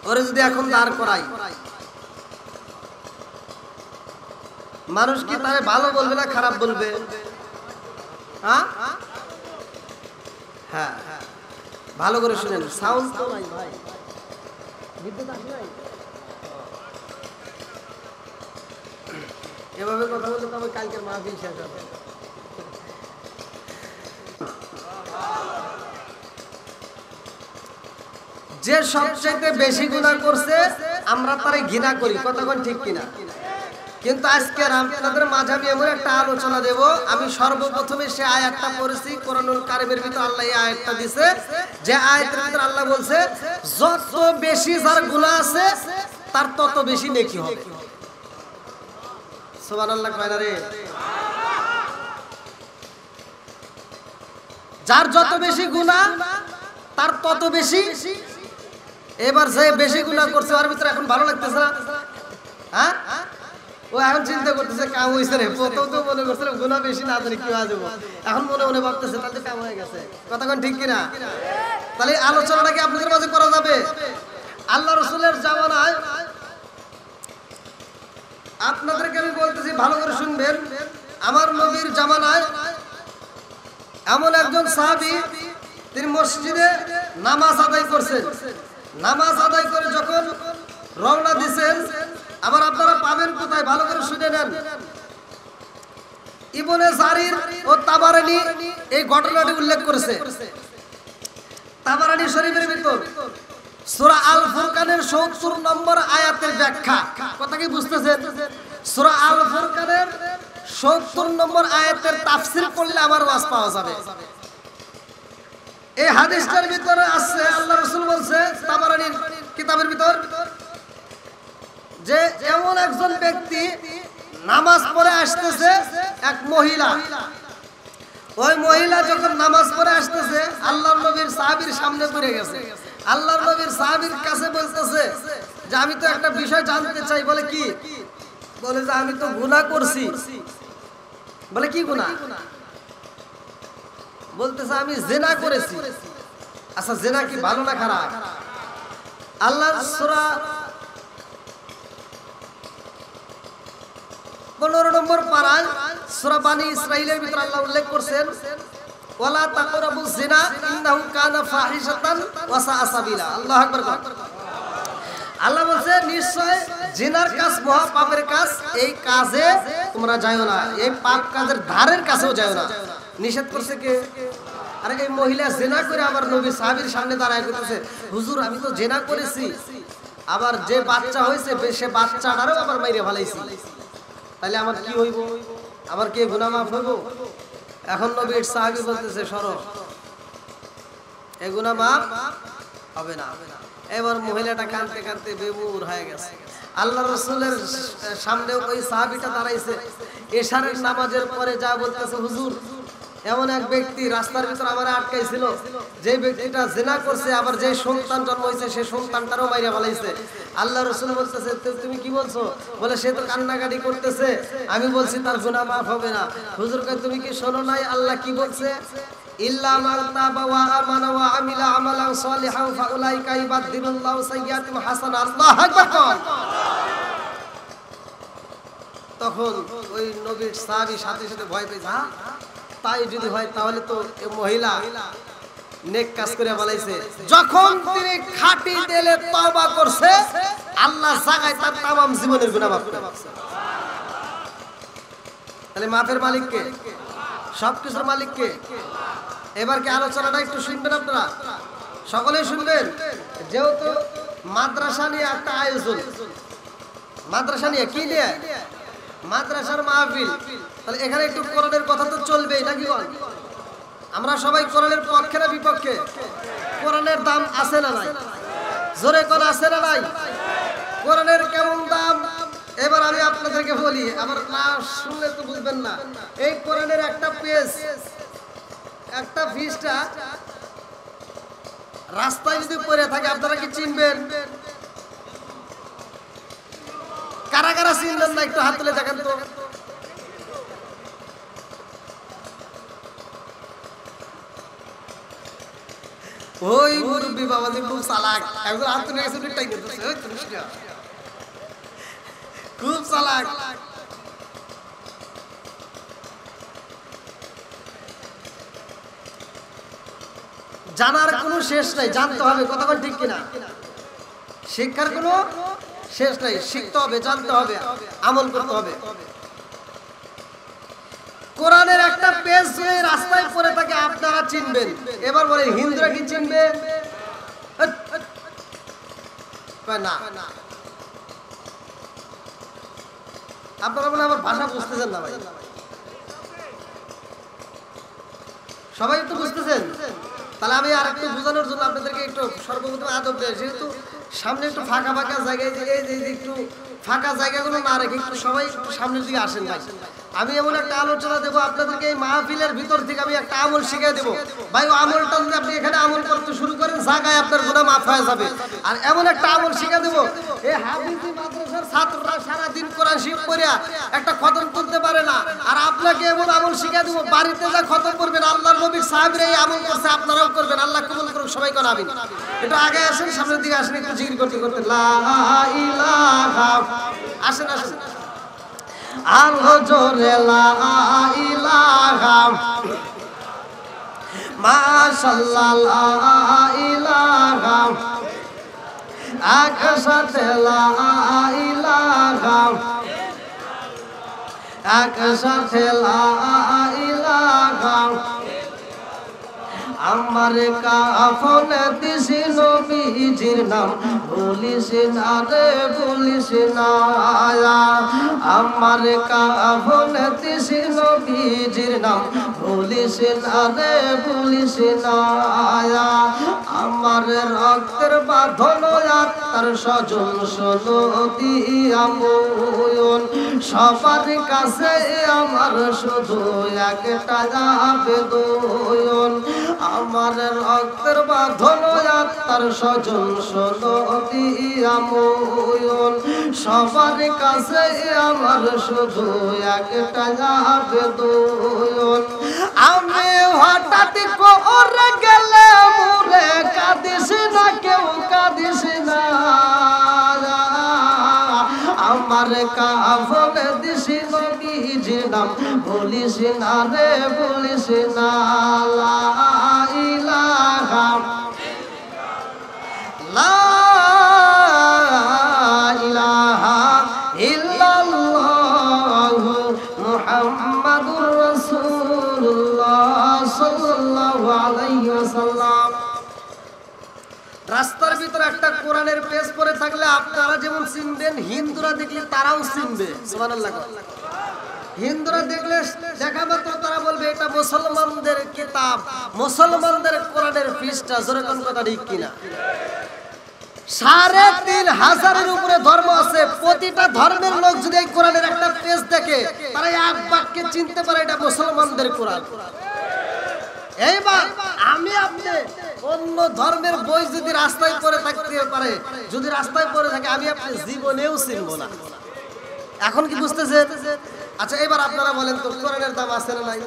ওরে যদি এখন দাঁড় করাই, মানুষ কি তারে ভালো বলবে না খারাপ বলবে? হ্যাঁ হ্যাঁ, ভালো করে শুনেন। সাউন্ড তো নাই ভাই, বিদ্যুৎ আসে নাই। এভাবে কথা বলতে তো আমি কালকের মাহফিল শেষ হবে। যে সবচেয়ে বেশি গুনাহ করছে আমরা তারে ঘৃণা করি, কথা কোন ঠিক কিনা? কিন্তু আজকে আপনাদের মাঝে আমি এমন একটা আলোচনা দেব, আমি সর্বপ্রথমে সে আয়াতটা পড়েছি কোরআনুল কারীমের ভিতর। আল্লাহ এই আয়াতটা দিয়েছে, যে আয়াতের ভিতর আল্লাহ বলছে যত বেশি যার গুনাহ আছে তার তত বেশি নেকি হবে। সুবহানাল্লাহ কয়না রে? যার যত বেশি গুনাহ তার তত বেশি। এবার যে বেশি গুনাহ করছে ওর ভিতরে এখন ভালো লাগতেছে না? হ্যাঁ, ও এখন চিন্তা করতেছে কাম হইছে রে। প্রথম তো মনে করছিল গুনাহ বেশি না জানি কি হয়ে যাবো, এখন মনে মনে ভাবতেছে তাহলে কাম হয়ে গেছে। কথা কোন ঠিক কিনা? তাহলে আলোচনাটা কি আপনাদের মাঝে করা যাবে? আল্লাহ রাসূলের জামানায়, আপনাদেরকে আমি বলতেছি ভালো করে শুনবেন, আমার নবীর জামানায় এমন একজন সাহাবী, তিনি মসজিদে নামাজ আদায় করছেন। নামাজ আদায় করে যখন রওনা দিয়েছেন, আবার আপনারা পাবেন কোথায় ভালো করে শুনে নেন। ইবনে জারির ও তাবারানী এই ঘটনাটি উল্লেখ করেছে। তাবারানী শরীফের ভিতর সূরা আল ফুরকানের ৭০ নম্বর আয়াতের ব্যাখ্যা। কথা কি বুঝতেছেন? সূরা আল ফুরকানের ৭০ নম্বর আয়াতের তাফসীর করলে আমার ওয়াজ পাওয়া যাবে। এই হাদিসটার ভিতরে আছে, আল্লাহ রাসূল বলছে তাবারানীর কিতাবের ভিতর, যে এমন একজন ব্যক্তি নামাজ পড়ে আসতেছে, এক মহিলা, ওই মহিলা যখন নামাজ পড়ে আসতেছে আল্লাহর নবীর সাহাবীর সামনে পড়ে গেছে। আল্লাহর নবীর সাহাবীর কাছে বলতেছে যে আমি তো একটা বিষয় জানতে চাই। বলে কি? বলে যে আমি তো গুনাহ করছি। বলে কি গুনাহ? বলতেছে আমি জিনা করেছি। আচ্ছা জিনা কি ভালো না খারাপ? আল্লাহর সূরা 15 নম্বর পারায় সূরা বানী ইসরাঈলের ভিতর আল্লাহ উল্লেখ করেছেন ওয়ালা তাকরাবুজ জিনা ইন্নাহু কানা ফাহিশাতান ওয়া সাআ সাবিলা। আল্লাহু আকবার। আল্লাহ বলছে নিশ্চয় জিনার কাজ মহা পাপের কাজ, এই কাজে তোমরা যাও না, এই পাপ কাজের ধারের কাছেও যাও না। নিষেধ করছে কে? আরে এই মহিলা জিনা করে আবার নবী সাহাবীর সামনে দাঁড়ায় কইতেছে হুজুর আমি তো জিনা করেছি, আবার যে বাচ্চা হইছে সে বাচ্চাটারও আবার মাইরে ফেলাইছি, তাহলে আমার কি হইব? আমার কি গুনাহ মাফ হইব? এখন নবীর সাহাবী বলতেছে সরো, এই গুনাহ মাফ হবে না। এবার মহিলাটা কাঁদতে কাঁদতে বেমুর হয়ে গেছে। আল্লাহ রাসূলের সামনে ওই সাহাবীটা দাঁড়াইছে, এশারের নামাজের পরে যা বলতেছে হুজুর এমন এক ব্যক্তি রাস্তার ভিতর আমারে আটকাইছিল, যে ব্যক্তিটা জিনা করছে, আবার যে সন্তান জন্ম হইছে সে সন্তানটারও মাইরা ফেলাইছে। আল্লাহ রাসূল বলতেছে তুমি কি বলছো? বলে সে তো কান্নাকাটি করতেছে, আমি বলছি তার গুনাহ মাফ হবে না। হুজুর কয় তুমি কি শোনো নাই আল্লাহ কি বলছে? ইল্লা মান তাবা ওয়া আমানা ওয়া আমিলা আমালান সালিহান ফাউলাইকা ইবাদদিলুল্লাহু সাইয়্যাতিহিম হাসানাত। আল্লাহু আকবার। তখন ওই নবীর সাহাবী সাথে সাথে ভয় পেয়েছে, হ্যাঁ তাই যদি হয় তাহলে তো এই মহিলা নেক কাজ করে বলাইছে। যখন তিনি খাঁটি দিলে তওবা করছে আল্লাহ জাগায় তার तमाम জীবনের গুনাহ মাফ করে দিয়েছে। তাহলে মাফের মালিক কে? সবকিছুর মালিক কে? এবার কি আলোচনাটা একটু শুনবেন আপনারা? সকলেই শুনবেন। যেহেতু মাদ্রাসা নিয়ে একটা আয়োজন, মাদ্রাসা নিয়ে কি নিয়ে? মাদ্রাসার মাহফিল, তাহলে এখানে একটু কোরআনের কথা তো চলবেই নাকি বল? আমরা সবাই কোরআনের পক্ষে না বিপক্ষে? কোরআনের দাম আছে না নাই? জোরে কোন আছে না নাই? কোরআনের কেমন দাম এবার আমি আপনাদেরকে বলি, আবার না শুনলে তো বুঝবেন না। এই কোরআনের একটা পেজ, একটা পৃষ্ঠা রাস্তায় যদি পড়ে থাকে আপনারা কি চিনবেন? কারা কারা চিনবেন না একটু হাত তুলে দেখেন তো। ওই মুরব্বি বাবাজি খুব চালাক, একজন হাত তুলে গেছে টাই করতেছে, ওই তুলসিটা খুব চালাক। জানার কোনো শেষ নাই, জানতে হবে, কতক্ষণ ঠিক কিনা? শিক্ষার কোনো শেষ নাই, শিখতে হবে, জানতে হবে, আমল করতে হবে। কোরআনের একটা পেজ যদি রাস্তায় পড়ে থাকে আপনারা চিনবেন। এবার বলেন হিন্দুরা কি চিনবে? না, আপনারা বলে আমার ভাষা বুঝতেছেন না ভাই, সবাই একটু বুঝতেছেন? তাহলে আমি আর একটু বোঝানোর জন্য আপনাদেরকে একটু সর্বপ্রথম আদব দেয়, যেহেতু সামনে একটু ফাঁকা ফাঁকা জায়গায়, একটু ফাঁকা জায়গাগুলো না রেখে একটু সবাই একটু সামনের দিকে আসেন ভাই। আমি এমন একটা আলোচনা দেবো আপনাদেরকে, এই মাহফিলের ভিতর থেকে আমি একটা আমল শিখিয়ে দেবো ভাই। ও আমলটা যদি আপনি এখানে আমল করতে শুরু করেন জায়গায় আপনার গুনাহ মাফ হয়ে যাবে। আর এমন একটা আমল শিখিয়ে দেবো, এই হাফিজি মাদ্রাসার ছাত্ররা সারাদিন কোরআন শিখ পড়িয়া একটা খতম করতে পারে না, আর আপনাকে এমন আমল শিখিয়ে দেবো বাড়িতে যা খতম করবেন আল্লাহর নবীর সাহাবীরা এই আমল করছে আপনারাও করবেন। আল্লাহ কবুল করুক, সবাই কোন আমিন। একটু আগে আসেন, সামনের দিকে আসেন, একটু জিকির করতে করতে লা ইলাহা, আসেন আসেন আল্লাহ জোরে লা ইলাহা মাশাআল্লাহ লা ইলাহা, একসাথে লা ইলাহা, একসাথে লা ইলাহা। আমার কাফনে দিছি নবীজির নাম, বলিস না রে বলিস না। আমার কাফনে দিছি নবী নবীজির নাম ভুলিস না রে ভুলিস না আমার রক্তের বাঁধন আত্মার স্বজন শোনো দিয়া ময়ন সবার কাছে আমার শুধু একটা আবেদন আমার রক্তের বাঁধন আত্মার স্বজন শোনো দিয়া ময়ন সবার কাছে আমার শুধু একটা আবেদন আমি হঠাৎ করে গেলে মোরে কাঁদিস না কেউ কাঁদিস না আমার কাফন দিস নবীজির নাম বলিস না রে বলিস না লা ইলাহা লা ইলাহা ইল্লাল্লাহু মুহাম্মাদুর রাসূলুল্লাহ সাল্লাল্লাহু আলাইহি ওয়াসাল্লাম। রাস্তার ভিতরে একটা কোরআনের পেজ পড়ে থাকলে আপনারা যেমন চিনবেন, হিন্দুরা দেখলে তারাও চিনবে। সুবহানাল্লাহ। হিন্দুরা দেখলে দেখা মাত্র তারা বলবে এটা মুসলমানদের কিতাব, মুসলমানদের কোরআনের পৃষ্ঠা। জোরে কোন কথা ঠিক কিনা? ৩,৫০০-এর উপরে ধর্ম আছে। প্রতিটা ধর্মের লোক যদি এই কোরআনের একটা পেজ দেখে, তারা এক বাক্যে চিনতে পারে এটা মুসলমানদের কোরআন। এইবার আমি আপনি অন্য ধর্মের বই যদি রাস্তায় পড়ে থাকতে পারে, যদি রাস্তায় পড়ে থাকে, আমি আপনি জীবনেও চিনব না। এখন কি বুঝতেছেন? আচ্ছা এবার আপনারা বলেন তো কোরআনের দাম আছে না নাই?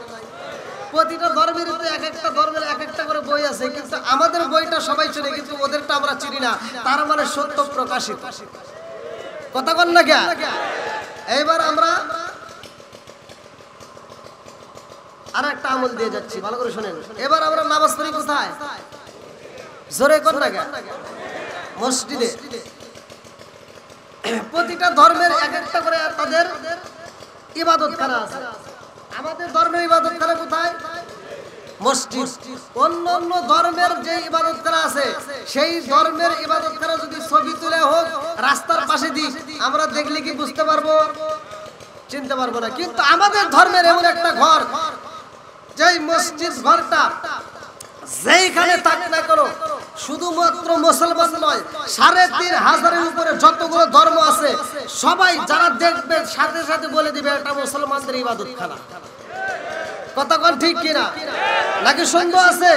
প্রতিটা ধর্মের এক একটা ধর্মের এক একটা করে বই আছে, কিন্তু আমাদের বইটা সবাই চিনে, কিন্তু ওদেরটা আমরা চিনি না। তার মানে সত্য প্রকাশিত। কথা বল না কে? এইবার আমরা আর একটা আমল দিয়ে যাচ্ছি, ভালো করে শুনেন। এবার আমরা নামাজ পড়ি কোথায়? জোরে কর না কে? মসজিদে। প্রতিটা ধর্মের এক একটা করে তাদের ইবাদতখানা আছে। আমাদের ধর্মের ইবাদতখানা কোথায়? মসজিদ। অন্য অন্য ধর্মের যে ইবাদতখানা আছে, সেই ধর্মের ইবাদতখানা যদি ছবি তুলে হোক রাস্তার পাশে দিই, আমরা দেখলে কি বুঝতে পারবো? চিনতে পারবো না। কিন্তু আমাদের ধর্মের এমন একটা ঘর, যেই মসজিদ ঘরটা যেইখানে থাক না করো, শুধুমাত্র মুসলমান নয়, ৩,৫০০-এর উপরে যতগুলো ধর্ম আছে সবাই যারা দেখবে সাথে সাথে বলে দিবে এটা মুসলমানদের ইবাদতখানা। কথা কোন ঠিক কিনা? নাকি সন্দেহ আছে?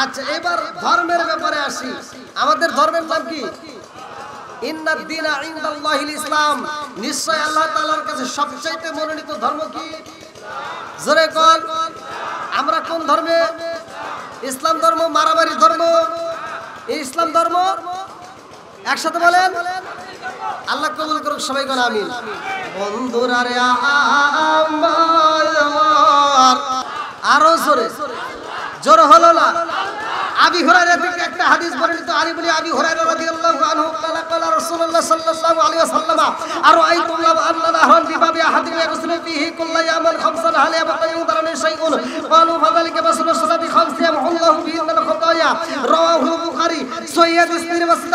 আচ্ছা এবার ধর্মের ব্যাপারে আসি। আমাদের ধর্মের নাম কি? ইন্নাদ দীনা ইনদাল্লাহিল ইসলাম। নিশ্চয় আল্লাহ তাআলার কাছে সবচেয়ে মনোনীত ধর্ম কি? জোরে কোন। আমরা কোন ধর্মে? ইসলাম ধর্ম। মারামারি ধর্ম? এই ইসলাম ধর্ম। একসাথে বলেন আল্লাহ কবুল করুক। সবাই কোন আমিন। বন্ধুরা রে আমার আরো জোরে, জোর হলো না। আবি হুরায়রা থেকে একটা হাদিস বর্ণিত। আবি হুরায়রা রাদিয়াল্লাহু আনহু قال قال رسول الله صلى الله عليه وسلم أرأيتم لو أن نهرا بباب أحدكم يغسل فيه كل يوم خمسا هل يبقى ينظرني شيء؟ قالوا فذلك مثل الصلاة خمس يمحو الله بهن الخطايا। رواه البخاري। সহিহ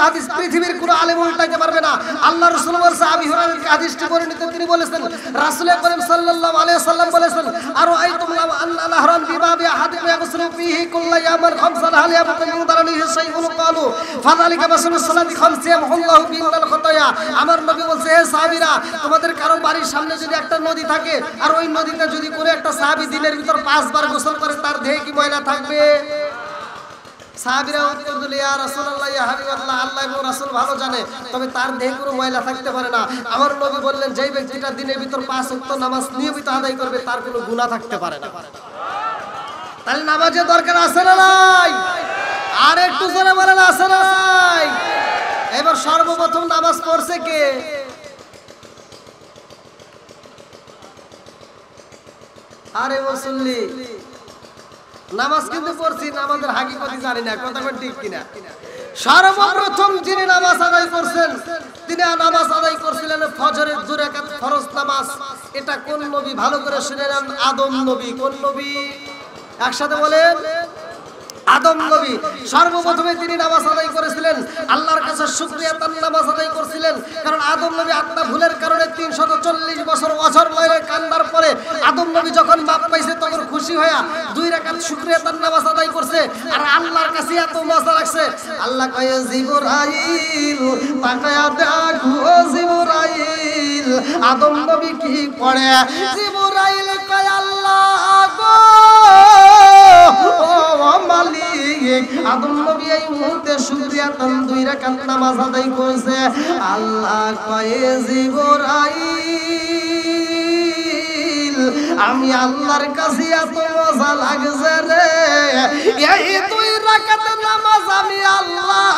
হাদিস। পৃথিবীর কোন আলেম উল্টাইতে পারবে না। আল্লাহ রাসূল বলেছেন, আবি হুরায়রা হাদিসটি বর্ণিত, তিনি বলেছেন রাসূল করিম সাল্লাল্লাহু আলাইহি ওয়াসাল্লাম বলেছেন, আরআইতুম লাউ আন্না নাহরান বিবাবি আহাদিকুম ইয়াগসিলু ফীহি কুল্লা ইয়াওমিন খামসান হাল ইয়াবকা ইউদারানিহি শাইউন? ক্বালু ফাযালিকা মাসালুস সালাতি খামসি ইয়ামহুল্লাহু বিহিল খতায়া। আমার নবী বলছে, হে সাহাবীরা, তোমাদের কারো বাড়ির সামনে যদি একটা নদী থাকে, আর ওই নদীতে যদি করে একটা সাহাবী দিনের ভিতর 5 বার গোসল করে, তার দেহে কি ময়লা থাকবে? সাহাবীরা উত্তর দিল, ইয়া রাসূলুল্লাহ, ইয়া হাবিবাল্লাহ, আল্লাহ এবং রাসূল ভালো জানে, তবে তার দেহে কোনো ময়লা থাকতে পারে না। আমার নবী বললেন, যেই ব্যক্তিটা দিনের ভিতর 5 ওয়াক্ত নামাজ নিয়মিত আদায় করবে, তার কোনো গুনাহ থাকতে পারে না। তাহলে নামাজের দরকার আছে না নাই? আর একটু জোরে বলেন, আছে না নাই? এবার সর্বপ্রথম নামাজ পড়ছে কে? আরে মুসল্লি। নামাজ কিন্তু পড়ছি, নামাজের হাকিকত জানি না। কথা বল ঠিক কিনা? সর্বপ্রথম যিনি নামাজ আদায় করছেন, তিনি নামাজ আদায় করছিলেন ফজরের 2 রাকাত ফরজ নামাজ। এটা কোন নবী? ভালো করে শুনে নেন, আদম নবী। কোন নবী? একসাথে বলেন, আদম নবী। সর্বপ্রথমে তিনি নামাজ আদায় করেছিলেন, আল্লাহর কাছে শুকরিয়া তার নামাজ আদায় করেছিলেন। কারণ আদম নবী আত্মা ভুলের কারণে 340 বছর অঝর লয়ে কান্দার পরে আদম নবী যখন খুশি হয়ে 2 রাকাত শুকরিয়াতার নামাজ আদায় করছে আর আল্লাহর কাছে এত মজা লাগছে আল্লাহ কয় জিবরাইল তাকায়া দেখো জিবরাইল আদম নবী কি পড়ে জিবরাইল কয় আল্লাহ গো ও মালিক আদম নবী এই মুহূর্তে শুকরিয়াতান 2 রাকাত নামাজ আদায় করছে আল্লাহ কয় জিবরাইল আমি আল্লাহর কাছে এত মজা লাগছে রে এই 2 রাকাত নামাজ আমি আল্লাহ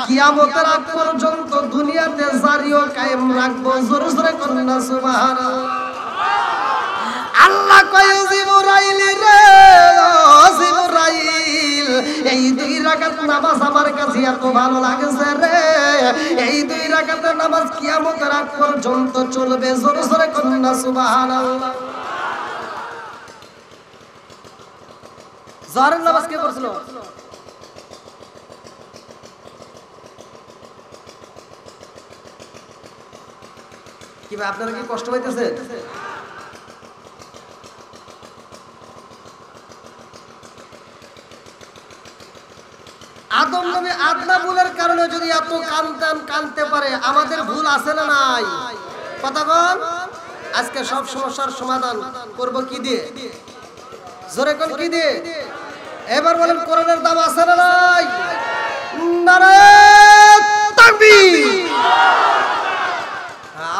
কিয়ামতের আগ পর্যন্ত দুনিয়াতে জারি ও কায়েম রাখবো জোরে জোরে করুন না সুবহানাল্লাহ আল্লাহ কয় জিবরাইল রে ও জিবরাইল এই 2 রাকাত নামাজ আমার কাছে এত ভালো লাগছে রে এই 2 রাকাত নামাজ কিয়ামতের আগ পর্যন্ত চলবে জোরে জোরে করুন না সুবহানাল্লাহ জোহরের নামাজ কে পড়ছিল কি ভাই আপনারা কি কষ্ট পাইতেছে আদম নবী আদনা ভুলের কারণে যদি এত কানতে পারে আমাদের ভুল আছে না নাই কথা বল আজকে সব সমস্যার সমাধান করব কি দিয়ে জোরে কোন কি দিয়ে এবার বলেন কোরআনের দাম আছে না নাই নারে তাকবীর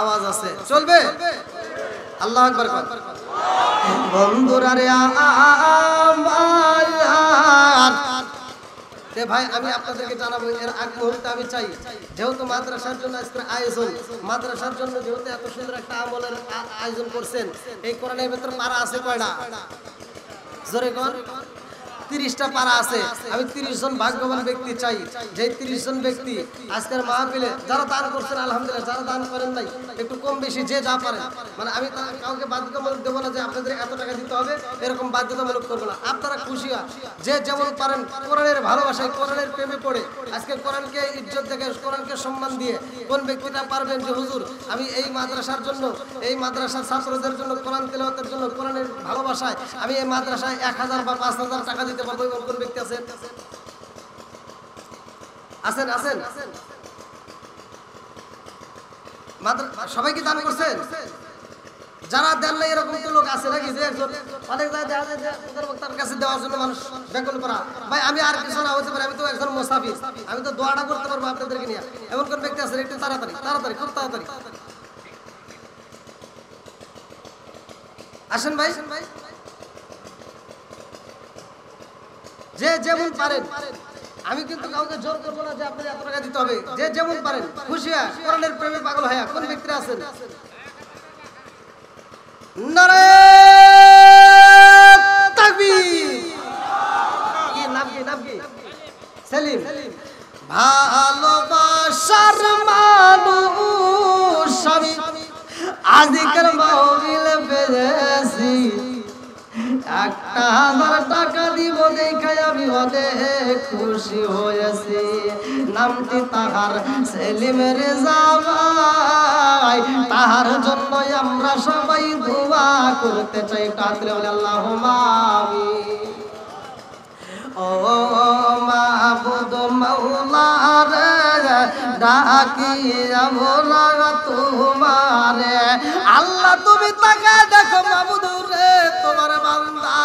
আওয়াজ আছে চলবে আল্লাহু আকবার বন্ধুরা রে আমার তে ভাই আমি আপনাদেরকে জানাবো এর আগ মুহূর্তে আমি চাই যেহেতু মাদ্রাসার জন্য আজকের আয়োজন মাদ্রাসার জন্য যেহেতু এত সুন্দর একটা আমলের আয়োজন করছেন এই কোরআনের ভিতর পারা আছে কয়টা জোরে কোন 30টা পারা আছে আমি 30 জন ভাগ্যবান ব্যক্তি চাই যে 30 জন ব্যক্তি আজকের মাহফিলে যারা দান করছেন আলহামদুলিল্লাহ যারা দান করেন নাই একটু কম বেশি যে যা পারেন মানে আমি কাউকে বাধ্যতামূলক দেব না যে আপনাদের এত টাকা দিতে হবে এরকম বাধ্যতামূলক করব না আপনারা খুশি যে যেমন পারেন কোরআনের ভালোবাসায় কোরআনের প্রেমে পড়ে আজকে কোরআনকে ইজ্জত দেখে কোরআনকে সম্মান দিয়ে কোন ব্যক্তিটা পারবেন যে হুজুর আমি এই মাদ্রাসার জন্য এই মাদ্রাসার ছাত্রদের জন্য কোরআন তেলাওয়াতের জন্য কোরআনের ভালোবাসায় আমি এই মাদ্রাসায় 1000 বা 5000 টাকা দিতে পারবো কোন ব্যক্তি আছেন আছেন আছেন সবাই কি দান করছেন যারা দেন না এরকম তো লোক আছে নাকি যে একজন অনেক ওদের বক্তার কাছে দেওয়ার জন্য মানুষ ব্যাকুল করা ভাই আমি আর কিছু না হতে পারি আমি তো একজন মুসাফির আমি তো দোয়াটা করতে পারবো আপনাদেরকে নিয়ে এমন কোন ব্যক্তি আছে একটু তাড়াতাড়ি খুব তাড়াতাড়ি আসেন ভাই যে যেমন পারেন আমি কিন্তু কাউকে জোর করব না যে আপনাদের এত টাকা দিতে হবে যে যেমন পারেন খুশি হয় কোরআনের প্রেমে পাগল হয় কোন ব্যক্তিরা আছেন নারে তাকবীর কি নাম কি সেলিম ভালোবাসার মানুষ আমি আজকের মাহফিলে পেয়েছি 1000 টাকা দিব দেখাই আমি অনেক খুশি হয়েছি নামটি তাহার সেলিম রেজা ভাই তাহার জন্য আমরা সবাই দোয়া করতে চাই কাতরে বলে আল্লাহুম্মা আমিন ও মাবুদ মাওলা রে ডাকি আমরা তোমারে আল্লাহ তুমি তাকা দেখো মাবুদ রে তোমার বান্দা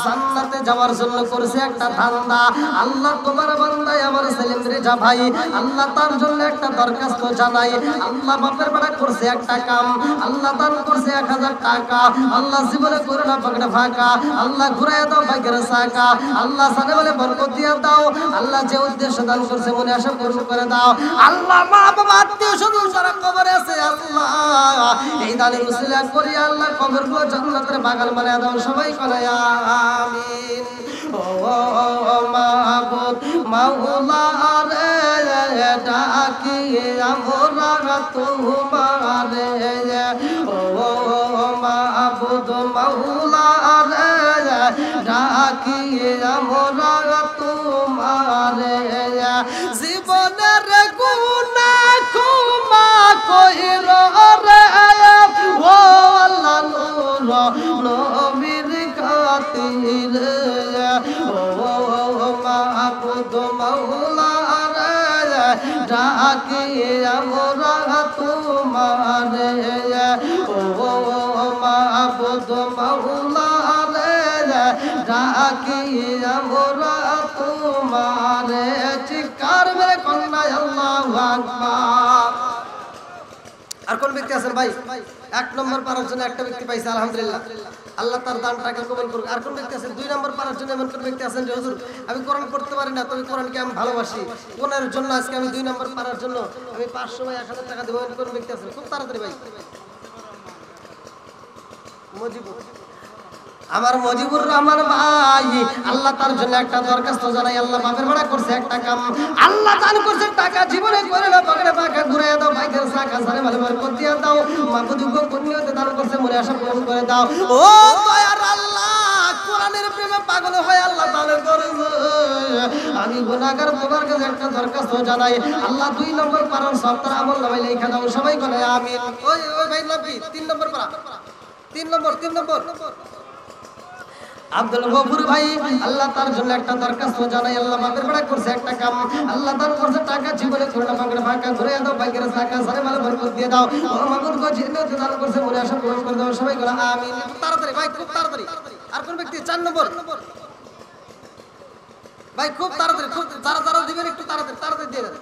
জান্নাতে যাওয়ার জন্য করেছে একটা ধান্দা আল্লাহ তোমার বান্দাই আমার সেলিম রেজা ভাই আল্লাহ তার জন্য একটা দরখাস্ত জানাই আল্লাহ বাপের বেড়া করছে একটা কাম আল্লাহ দান করছে 1000 টাকা আল্লাহ জীবনে করে না পাকড়ে ফাঁকা আল্লাহ ঘুরাইয়া দাও ভাগ্যের সাকা আল্লাহ সানে বলে বরকত দিয়া দাও আল্লাহ যে উদ্দেশ্য দান করছে মনে আশা পূরণ করে দাও আল্লাহ মা বাবা আত্মীয় স্বজন যারা কবরে আছে আল্লাহ এই দানের উসিলা করি আল্লাহ কবরগুলো জান্নাতের বাগান বানায়া দাও সবাই করে আমিন ও মাবুদ মাওলা রে ডাকি আমরা তোমারে ও মাবুদ মাওলা রে ডাকি আমরা তোমারে জীবনের গুনাহ ক্ষমা কইরো রে ও আল্লাহ নূর নবীর ডাকি আমরা তোমারে ও মাবুদ মাওলা রে ডাকি আমরা তোমারে চিৎকার মেরে কন্যা আল্লাহু আকবার। আর কোন ব্যক্তি আছেন ভাই এক নম্বর পারার জন্য একটা ব্যক্তি পাইছে আলহামদুলিল্লাহ, আল্লাহ তার দানটাকে কবুল করুক। আর কোন ব্যক্তি আছেন দুই নম্বর পারার জন্য এমন কোন ব্যক্তি আছেন যে হুজুর আমি কোরআন পড়তে পারি না, তবে কোরআনকে আমি ভালোবাসি, কোরআনের জন্য আজকে আমি দুই নম্বর পারার জন্য আমি 500 বা 1000 টাকা দেবো, এমন কোন ব্যক্তি আছেন? খুব তাড়াতাড়ি ভাই। মজিবুর, আমার মজিবুর রহমান ভাই আল্লাহ তার জন্য একটা দরখাস্ত জানাই। আল্লাহ বাপের ভাড়া করছে একটা কাম, আল্লাহ দান করছে টাকা, জীবনে করে না পকেটে পাকা ঘুরে দাও, বাইকের চাকা সারে ভালো ভালো করে দিয়ে দাও, মাহবুবকে পুণ্যতে দান করছে, মনে আশা পূরণ করে দাও। ও দয়ার আল্লাহ, কোরআনের প্রেমে পাগল হয়ে আল্লাহ তাআলা করেছে। আমি গুনাহগার তোমার কাছে একটা দরখাস্ত জানাই, আল্লাহ 2 নম্বর পারার সপ্তাহ আমল নামাই লেখা দাও, সবাই বলে আমিন। ওই ওই ভাই নাম কি? 3 নম্বর পারা, 3 নম্বর আব্দুল গফুর ভাই আল্লাহ তার জন্য একটা দরখাস্ত জানাই। আল্লাহ বাপের বেড়া করছে একটা কাম, আল্লাহ দান করছে টাকা, জীবনে করে না পাকড়ে ফাঁকা ঘুরে দাও, বাইকের চাকা সারে ভালো বরকত দিয়ে দাও। ও মাগুর গো জিন্নাতে দান করছে, মনে আশা পূরণ করে দাও, সবাই বলে আমিন। তাড়াতাড়ি ভাই, খুব তাড়াতাড়ি। আর কোন ব্যক্তি? 4 নম্বর ভাই, খুব তাড়াতাড়ি, খুব যারা দিবেন একটু তাড়াতাড়ি দিয়ে দেন।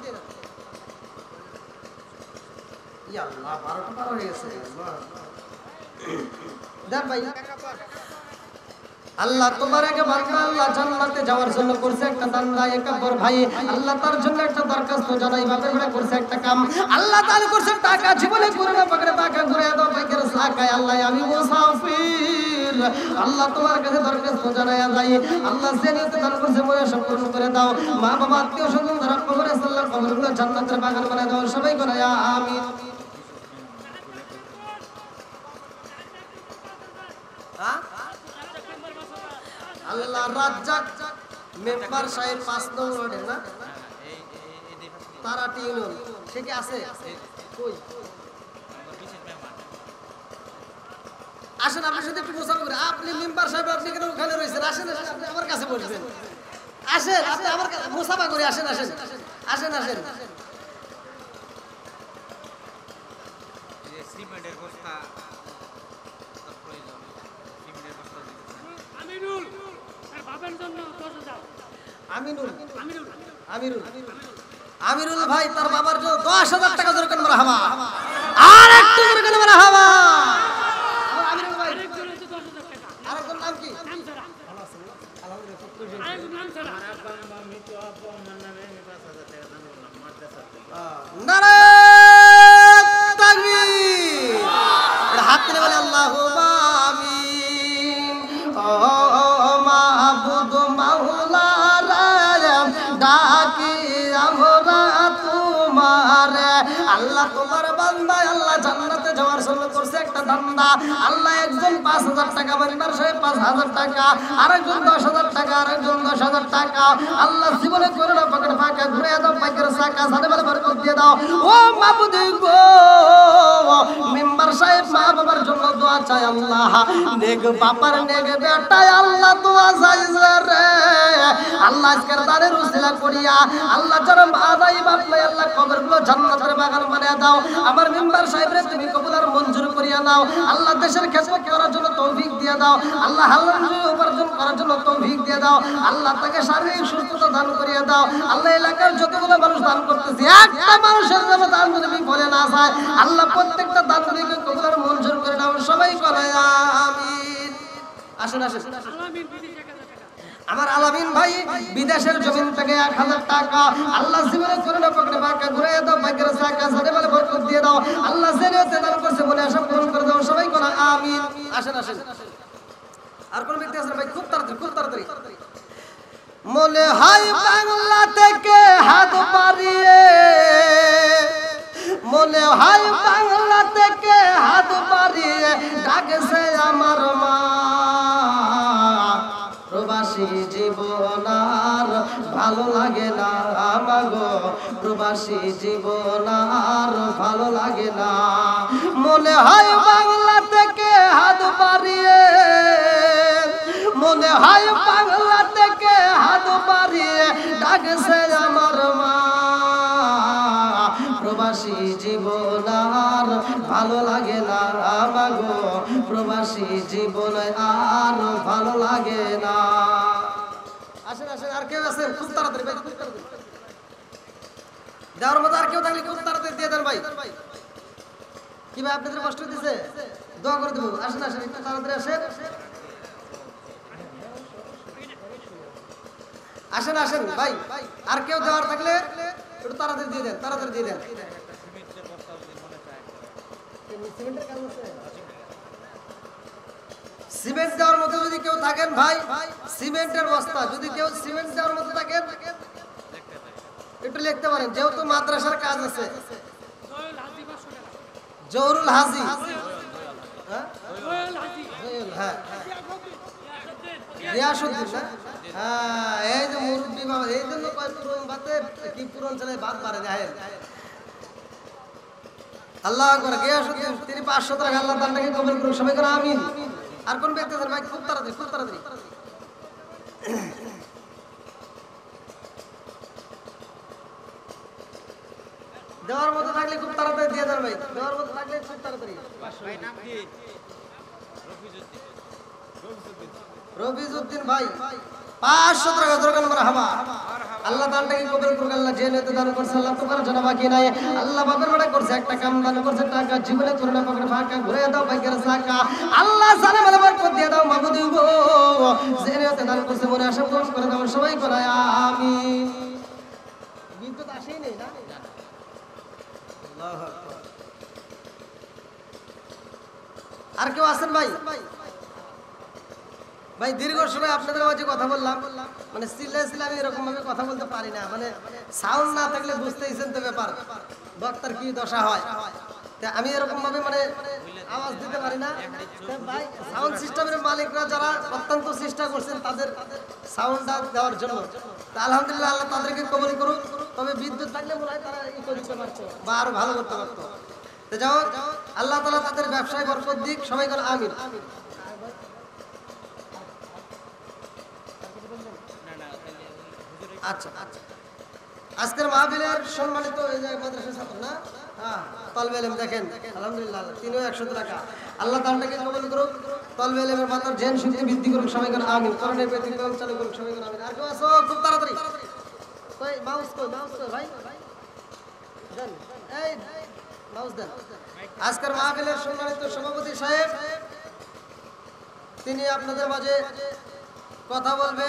ইয়া আল্লাহ, 12টা পার হয়ে গেছে। দেন ভাই। আল্লাহ তোমার আগে বান্দা আল্লাহ জান্নাতে যাওয়ার জন্য করছে একটা দান্দা একাব্বর ভাই, আল্লাহ তার জন্য একটা দরখাস্ত জানাই। বাপের বেড়া করছে একটা কাম, আল্লাহ তাআলা করছে টাকা, জীবনে করে না পকেটে টাকা ঘুরে দাও, বাইকের চাকায় আল্লাহ আমি মুসাফির, আল্লাহ তোমার কাছে দরখাস্ত জানাই যাই। আল্লাহ জেনেতে দান করছে, মনে সব পূরণ করে দাও। মা বাবা আত্মীয় স্বজন যারা কবরে আল্লাহ কবরগুলো জান্নাতের বাগান বানায় দাও, সবাই বলে আমিন। আল্লাহ রাজ্জাক মেম্বার সাহেব 5 নং ওয়ার্ডে না তারাটি ইউনিয়ন, সে কি আছে? কই আসেন, আপনার সাথে একটু মুসাফা করে। আপনি মেম্বার সাহেব, আপনি কেন ওখানে রয়েছেন? আসেন, আপনি আমার কাছে বসবেন। আসেন, আপনি আমার মুসাফা করে আসেন। আমিরুল ভাই তার বাবার জন্য 10,000 টাকা দরকার। মারহাবা, আর একটু দরকার। মারহাবা। আমিরুল ভাই আরেকজন নাম কি? নারায়ে তাকবীর, হাত তুলে বলে আল্লাহু আমিন। ও মাহবুব মাওলা ডাকি আমরা তোমারে, আল্লাহ তোমার বান্দা আল্লাহ জান্নাতে যাওয়ার জন্য করছে একটা ধান্দা। আল্লাহ একজন 5,000 টাকা, বান্দার সাহেব 5,000 টাকা, আরেকজন 10,000 টাকা, আরেকজন 10,000 টাকা। আল্লাহ জীবনে করে না পকেট ফাঁকা ঘুরে দাও, বাইকের চাকা সাথে ভালো বরকত দিয়ে দাও। ও মাবুদ গো, মেম্বার সাহেব মা বাবার জন্য দোয়া চাই আল্লাহ, নেক বাবার নেক বেটায় আল্লাহ দোয়া চাই রে আল্লাহ। আজকের দানের উসিলা করিয়া আল্লাহ যারা মা নাই বাপ নাই আল্লাহ কবরগুলো জান্নাতের বাগান বানিয়ে দাও। আমার মেম্বার সাহেবরে তুমি কবুল আর মঞ্জুর করিয়া নাও আল্লাহ। দেশের খেদমত করার জন্য তৌফিক দিয়ে দাও আল্লাহ, হালাল উপার্জন করার জন্য তৌফিক দিয়ে দাও আল্লাহ। তাকে শারীরিক সুস্থতা দান করিয়া দাও আল্লাহ। এলাকার যতগুলো মানুষ দান করতেছে, একটা মানুষের জন্য দান যদি বলে না যায় আল্লাহ, প্রত্যেকটা দান থেকে কবুল আর মঞ্জুর করে দাও, সবাই বলে আমিন। আসেন। আমার আলামিন ভাই বিদেশের জমিন থেকে 1000 টাকা, আল্লাহ জীবনে করে না পকেটে ফাঁকা ঘুরে দাও, বাইকের চাকা সাথে ভালো বরকত দিয়ে দাও আল্লাহ। জেনেতে দান করছে, বলে আশা পূরণ করে দাও, সবাই বলে আমিন। আসেন। আর কোন ব্যক্তি আছেন ভাই? খুব তাড়াতাড়ি। মনে হয় বাংলা থেকে হাত বাড়িয়ে, মনে হয় বাংলা থেকে হাত বাড়িয়ে ডাকছে আমার মা। প্রবাসী জীবন আর ভালো লাগে না আমাগো, প্রবাসী জীবন আর ভালো লাগে না। মনে হয় বাংলা থেকে হাত বাড়িয়ে, মনে হয় বাংলা থেকে হাত বাড়িয়ে ডাকছে আমার মা। ভালো লাগে না মাগো, প্রবাসী জীবন আর ভালো লাগে না। আসেন আসেন, আর কেউ আছেন? খুব তাড়াতাড়ি ভাই, খুব তাড়াতাড়ি দেওয়ার মতো আর কেউ থাকলে খুব তাড়াতাড়ি দিয়ে দেন ভাই। কি ভাই আপনাদের কষ্ট দিছে? দোয়া করে দেবো। আসেন আসেন, একটু তাড়াতাড়ি আসেন। আসেন আসেন ভাই, আর কেউ দেওয়ার থাকলে একটু তাড়াতাড়ি দিয়ে দেন, তাড়াতাড়ি দিয়ে দেন। সিমেন্ট দেওয়ার মতো যদি কেউ থাকেন ভাই, সিমেন্টের বস্তা যদি কেউ সিমেন্ট দেওয়ার মতো থাকেন একটু লিখতে পারেন, যেহেতু মাদ্রাসার কাজ আছে। জহুরুল হাজি, হ্যাঁ রিয়াসউদ্দিন, হ্যাঁ এই যে মুরব্বী বাবা, এই জন্য কয় পুরন ভাতে কি পুরন ছেলে ভাত পারে যায়। আল্লাহ আকবার। রিয়াসউদ্দিন তিনি 500 টাকা আল্লাহ তাআলাকে কবুল করুন, সবাই করে আমিন। আর কোন ব্যক্তি আছেন ভাই? খুব তাড়াতাড়ি, খুব তাড়াতাড়ি। দেওয়ার মতো থাকলে খুব তাড়াতাড়ি দিয়ে দেন ভাই, দেওয়ার মতো থাকলে খুব তাড়াতাড়ি। ভাই নাম কি? রফিজউদ্দিন ভাই 500 টাকা দরকার মারহাবা। আল্লাহ তাআলাকে কবুল করুন। আল্লাহ যে নিয়তে দান করছে আল্লাহ তোমার জন্য বাকি নাই। আল্লাহ বাপের বেটা করছে, একটা কাম দান করছে, টাকা জীবনে করে না পকেটে ফাঁকা ঘুরে দাও ভাগ্যের চাকা। আল্লাহ সালাম আলাইহি বরকত দিয়ে দাও মাবুদ গো, যে নিয়তে দান করছে মনে আশা পূরণ করে দাও, সবাই করে আমিন। বিদ্যুৎ আসেই নেই না? আল্লাহু আকবার। আর কেউ আছেন ভাই? ভাই দীর্ঘ সময় আপনাদের মাঝে কথা বললাম, মানে সিলে আমি এরকম ভাবে কথা বলতে পারি না, মানে সাউন্ড না থাকলে বুঝতেইছেন তো ব্যাপার, বক্তার কি দশা হয়। আমি এরকম ভাবে মানে আওয়াজ দিতে পারি না। ভাই সাউন্ড সিস্টেমের মালিকরা যারা অত্যন্ত চেষ্টা করছেন তাদের সাউন্ডটা দেওয়ার জন্য, আলহামদুলিল্লাহ আল্লাহ তাদেরকে কবুল করুন। তবে বিদ্যুৎ থাকলে মনে হয় তারা ই করতে পারতো বা আরো ভালো করতে পারতো। তো যাও আল্লাহ তাআলা তাদের ব্যবসায় বরকত দিক, সবাই বলে আমিন। আচ্ছা আচ্ছা, আজকের মাহফিলের সম্মানিত এই যে মাদ্রাসা ছাত্র না, হ্যাঁ তালবে ইলম দেখেন আলহামদুলিল্লাহ তিনিও 100 টাকা। আল্লাহ তাআলাকে কবুল করুন, তালবে ইলমের মাথার জ্ঞান শক্তি বৃদ্ধি করুন, সবাই করে আমিন। করণের ব্যতিক্রম চালু করুন, সবাই করে আমিন। আর কেউ আসো খুব তাড়াতাড়ি। কই মাউস কই, মাউস কই ভাই দেন, এই মাউস দেন। আজকের মাহফিলের সম্মানিত সভাপতি সাহেব তিনি আপনাদের মাঝে কথা বলবে।